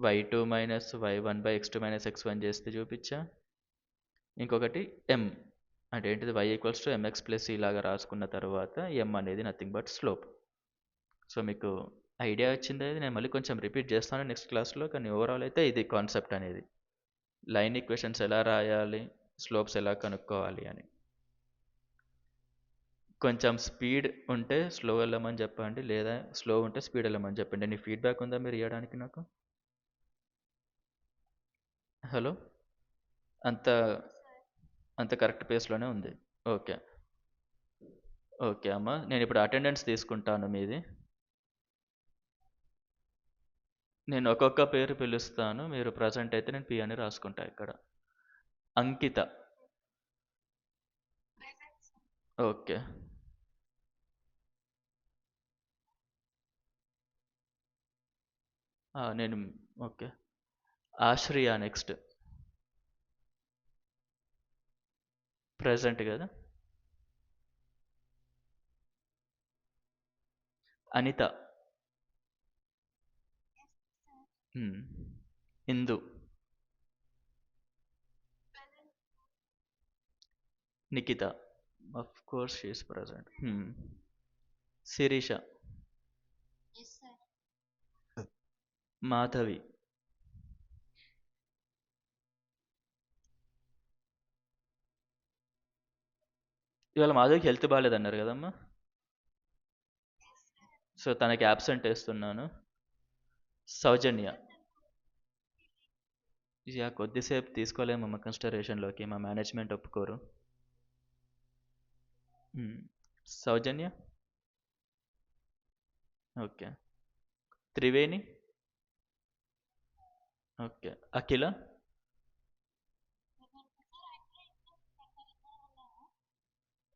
y2 minus y1 by x2 minus x1 చేస్తే చూపించా. ఇంకొకటి m అంటే ఏంటిది? y=mx ప్లస్ ఇలాగా రాసుకున్న తర్వాత m అనేది నథింగ్ బట్ స్లోప్. సో మీకు ఐడియా వచ్చింది. నేను మళ్ళీ కొంచెం రిపీట్ చేస్తాను నెక్స్ట్ క్లాస్లో, కానీ ఓవరాల్ అయితే ఇది కాన్సెప్ట్ అనేది. లైన్ ఈక్వేషన్స్ ఎలా రాయాలి, స్లోప్స్ ఎలా కనుక్కోవాలి అని. కొంచెం స్పీడ్ ఉంటే స్లో వెళ్ళమని చెప్పండి, లేదా స్లో ఉంటే స్పీడ్ వెళ్ళమని చెప్పండి. నీ ఫీడ్బ్యాక్ ఉందా మీరు ఇవ్వడానికి నాకు? హలో, అంత అంత కరెక్ట్ పేస్లోనే ఉంది. ఓకే ఓకే అమ్మ, నేను ఇప్పుడు అటెండెన్స్ తీసుకుంటాను మీది. నేను ఒక్కొక్క పేరు పిలుస్తాను, మీరు ప్రజెంట్ అయితే నేను పి అని రాసుకుంటా ఇక్కడ. అంకిత. ఓకే. నేను ఓకే. ఆశ్రియ నెక్స్ట్. ప్రెజెంట్ కదా. Anitha. Indu. Nikhitha. Of course she is present. Sirisha. Madhavi. ఇవాళ మాధవికి హెల్త్ బాగాలేదన్నారు కదమ్మా. సో తనకి యాబ్సెంట్ వేస్తున్నాను. సౌజన్య. యా, కొద్దిసేపు తీసుకోలేమమ్మా కన్సిడరేషన్లోకి, మా మేనేజ్మెంట్ ఒప్పుకోరు. సౌజన్య. ఓకే. త్రివేణి. ఓకే. అఖిల.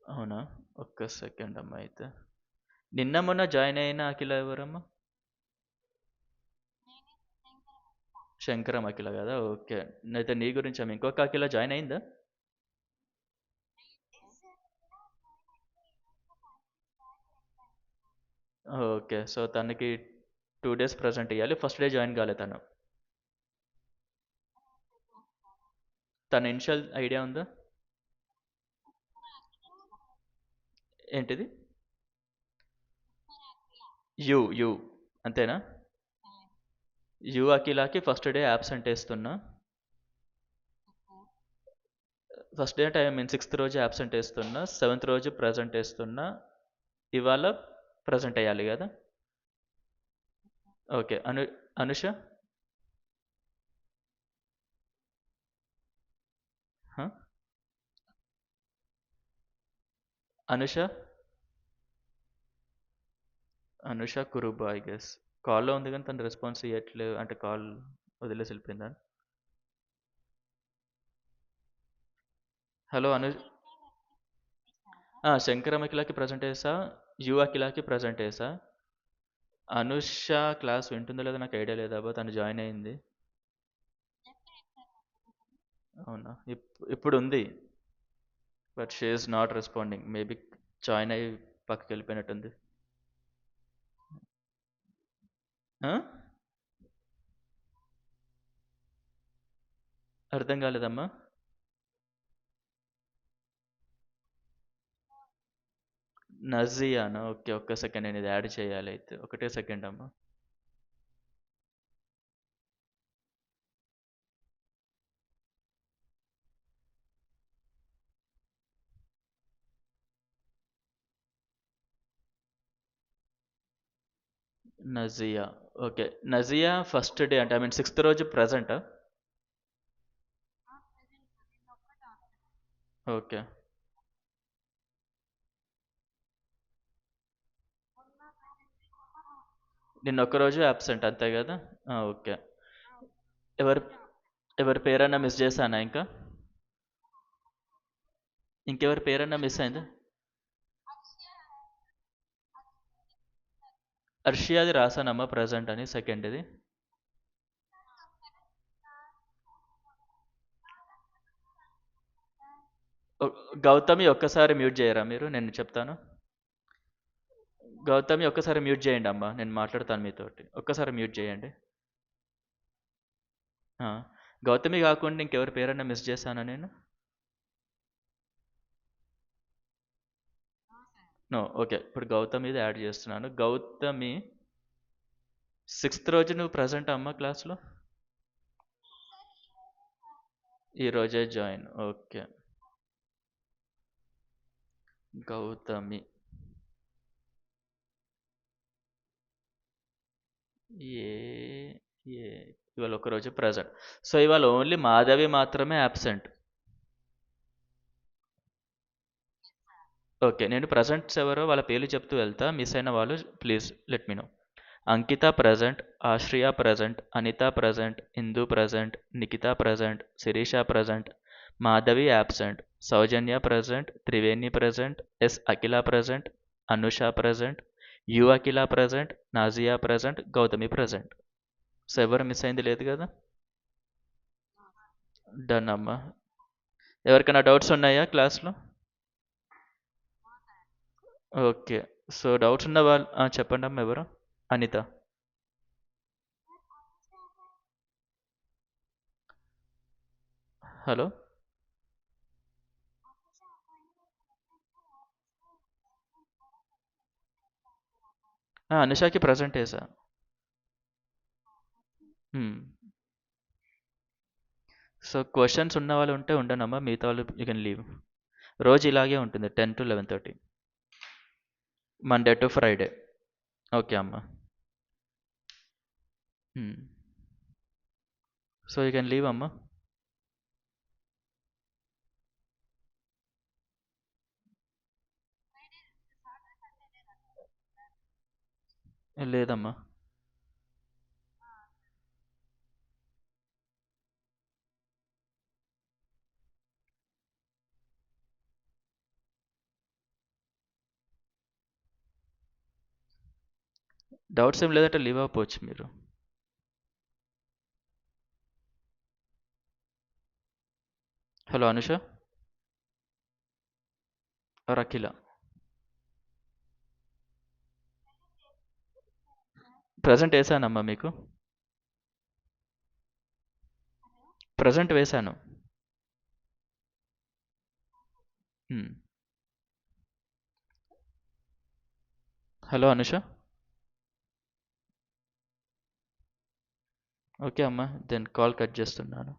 అవునా, ఒక్క సెకండ్ అమ్మా. అయితే నిన్న మొన్న జాయిన్ అయిన అఖిల ఎవరమ్మా? శంకరం అఖిల కదా. ఓకే. అయితే నీ గురించి అమ్మ ఇంకొక అఖిల జాయిన్ అయిందా? ఓకే. సో తనకి 2 days ప్రజెంట్ ఇవ్వాలి, ఫస్ట్ డే జాయిన్ కాలే తను. తన ఇనిషియల్ ఐడియా ఉందా? ఏంటిది? యు అంతేనా? యు అఖిలాకి ఫస్ట్ డే యాబ్సెంట్ వేస్తున్నా. ఫస్ట్ డే అంటే ఐ మీన్ 6th రోజు యాబ్సెంట్ వేస్తున్నా, 7th రోజు ప్రజెంట్ వేస్తున్నా, ఇవాళ ప్రజెంట్ అయ్యాలి కదా. Okay. Anusha. Anusha Kuruba I guess. కాల్లో ఉంది కానీ తను రెస్పాన్స్ ఇవ్వట్లేదు, అంటే కాల్ వదిలేసి వెళ్ళిపోయిందా? హలో శంకరం అఖిలాకి ప్రజెంట్ వేసా, యు అఖిలాకి ప్రజెంట్ వేసా. అనుష క్లాస్ వింటుందో లేదో నాకు ఐడియా లేదా, తను జాయిన్ అయింది. అవునా, ఇప్పుడు ఉంది, but she is not responding. Maybe join అయ్యి పక్కకి వెళ్ళిపోయినట్టుంది. అర్థం కాలేదమ్మా. నజియానా? ఓకే, ఒక్క సెకండ్, నేను ఇది యాడ్ చేయాలి. అయితే ఒకటే సెకండ్ అమ్మా. Nazia. Okay. Nazia first day అంటే ఐ మీన్ సిక్స్త్ రోజు ప్రజెంటా? ఓకే. నిన్న ఒక్క రోజు అబ్సెంట్ అంతే కదా? ఓకే. ఎవరి ఎవరి పేరన్నా మిస్ చేశానా ఇంకా? ఇంకెవరి పేరన్నా మిస్ అయిందా? అర్షియాది రాసానమ్మా ప్రజెంట్ అని సెకండ్ది. గౌతమి ఒక్కసారి మ్యూట్ చేయరా మీరు? నేను చెప్తాను. గౌతమి ఒక్కసారి మ్యూట్ చేయండి అమ్మా, నేను మాట్లాడతాను మీతోటి. ఒక్కసారి మ్యూట్ చేయండి. ఆ, గౌతమి కాకుండా ఇంకెవరి పేరన్నా మిస్ చేశానా నేను? నో. ఓకే, ఇప్పుడు గౌతమిది యాడ్ చేస్తున్నాను. గౌతమి సిక్స్త్ రోజు నువ్వు ప్రజెంట్ అమ్మ క్లాస్లో? ఈ రోజే జాయిన్. ఓకే. గౌతమి ఏ ఏ ఇవాళ ఒకరోజు ప్రజెంట్. సో ఇవాళ ఓన్లీ మాధవి మాత్రమే అబ్సెంట్. ఓకే, నేను ప్రజెంట్స్ ఎవరో వాళ్ళ పేర్లు చెప్తూ వెళ్తా. మిస్ అయిన వాళ్ళు please let me know. Ankita present, Ashriya present, Anitha present, Indu present, Nikhitha present, Sirisha present, Madhavi absent, Soujanya present, Triveni present, S Akhila present, Anusha present, U Akhila present, Nazia present, Gouthami present. So ఎవరు మిస్ అయింది లేదు కదా? డన్ అమ్మా. ఎవరికైనా డౌట్స్ ఉన్నాయా క్లాస్లో? ఓకే. సో డౌట్స్ ఉన్న వాళ్ళు చెప్పండి అమ్మ. ఎవరు? అనిత. హలో. అనుషాకి ప్రజెంట్ వేసా. సో క్వశ్చన్స్ ఉన్న వాళ్ళు ఉంటే ఉండనమ్మా, మిగతా వాళ్ళు యూ కెన్ లీవ్. రోజు ఇలాగే ఉంటుంది 10 to 11:30, Monday to Friday. Okay అమ్మా. సో యూ కెన్ లీవ్ అమ్మా. లేదమ్మా. డౌట్స్ ఏం లేదంటే లీవ్ అవ్వచ్చు మీరు. Hello Anusha or Akhila. Present వేసానమ్మా మీకు. ప్రజెంట్ వేశాను. హలో అనుష. ఓకే అమ్మా, దెన్ కాల్ కట్ చేస్తున్నాను.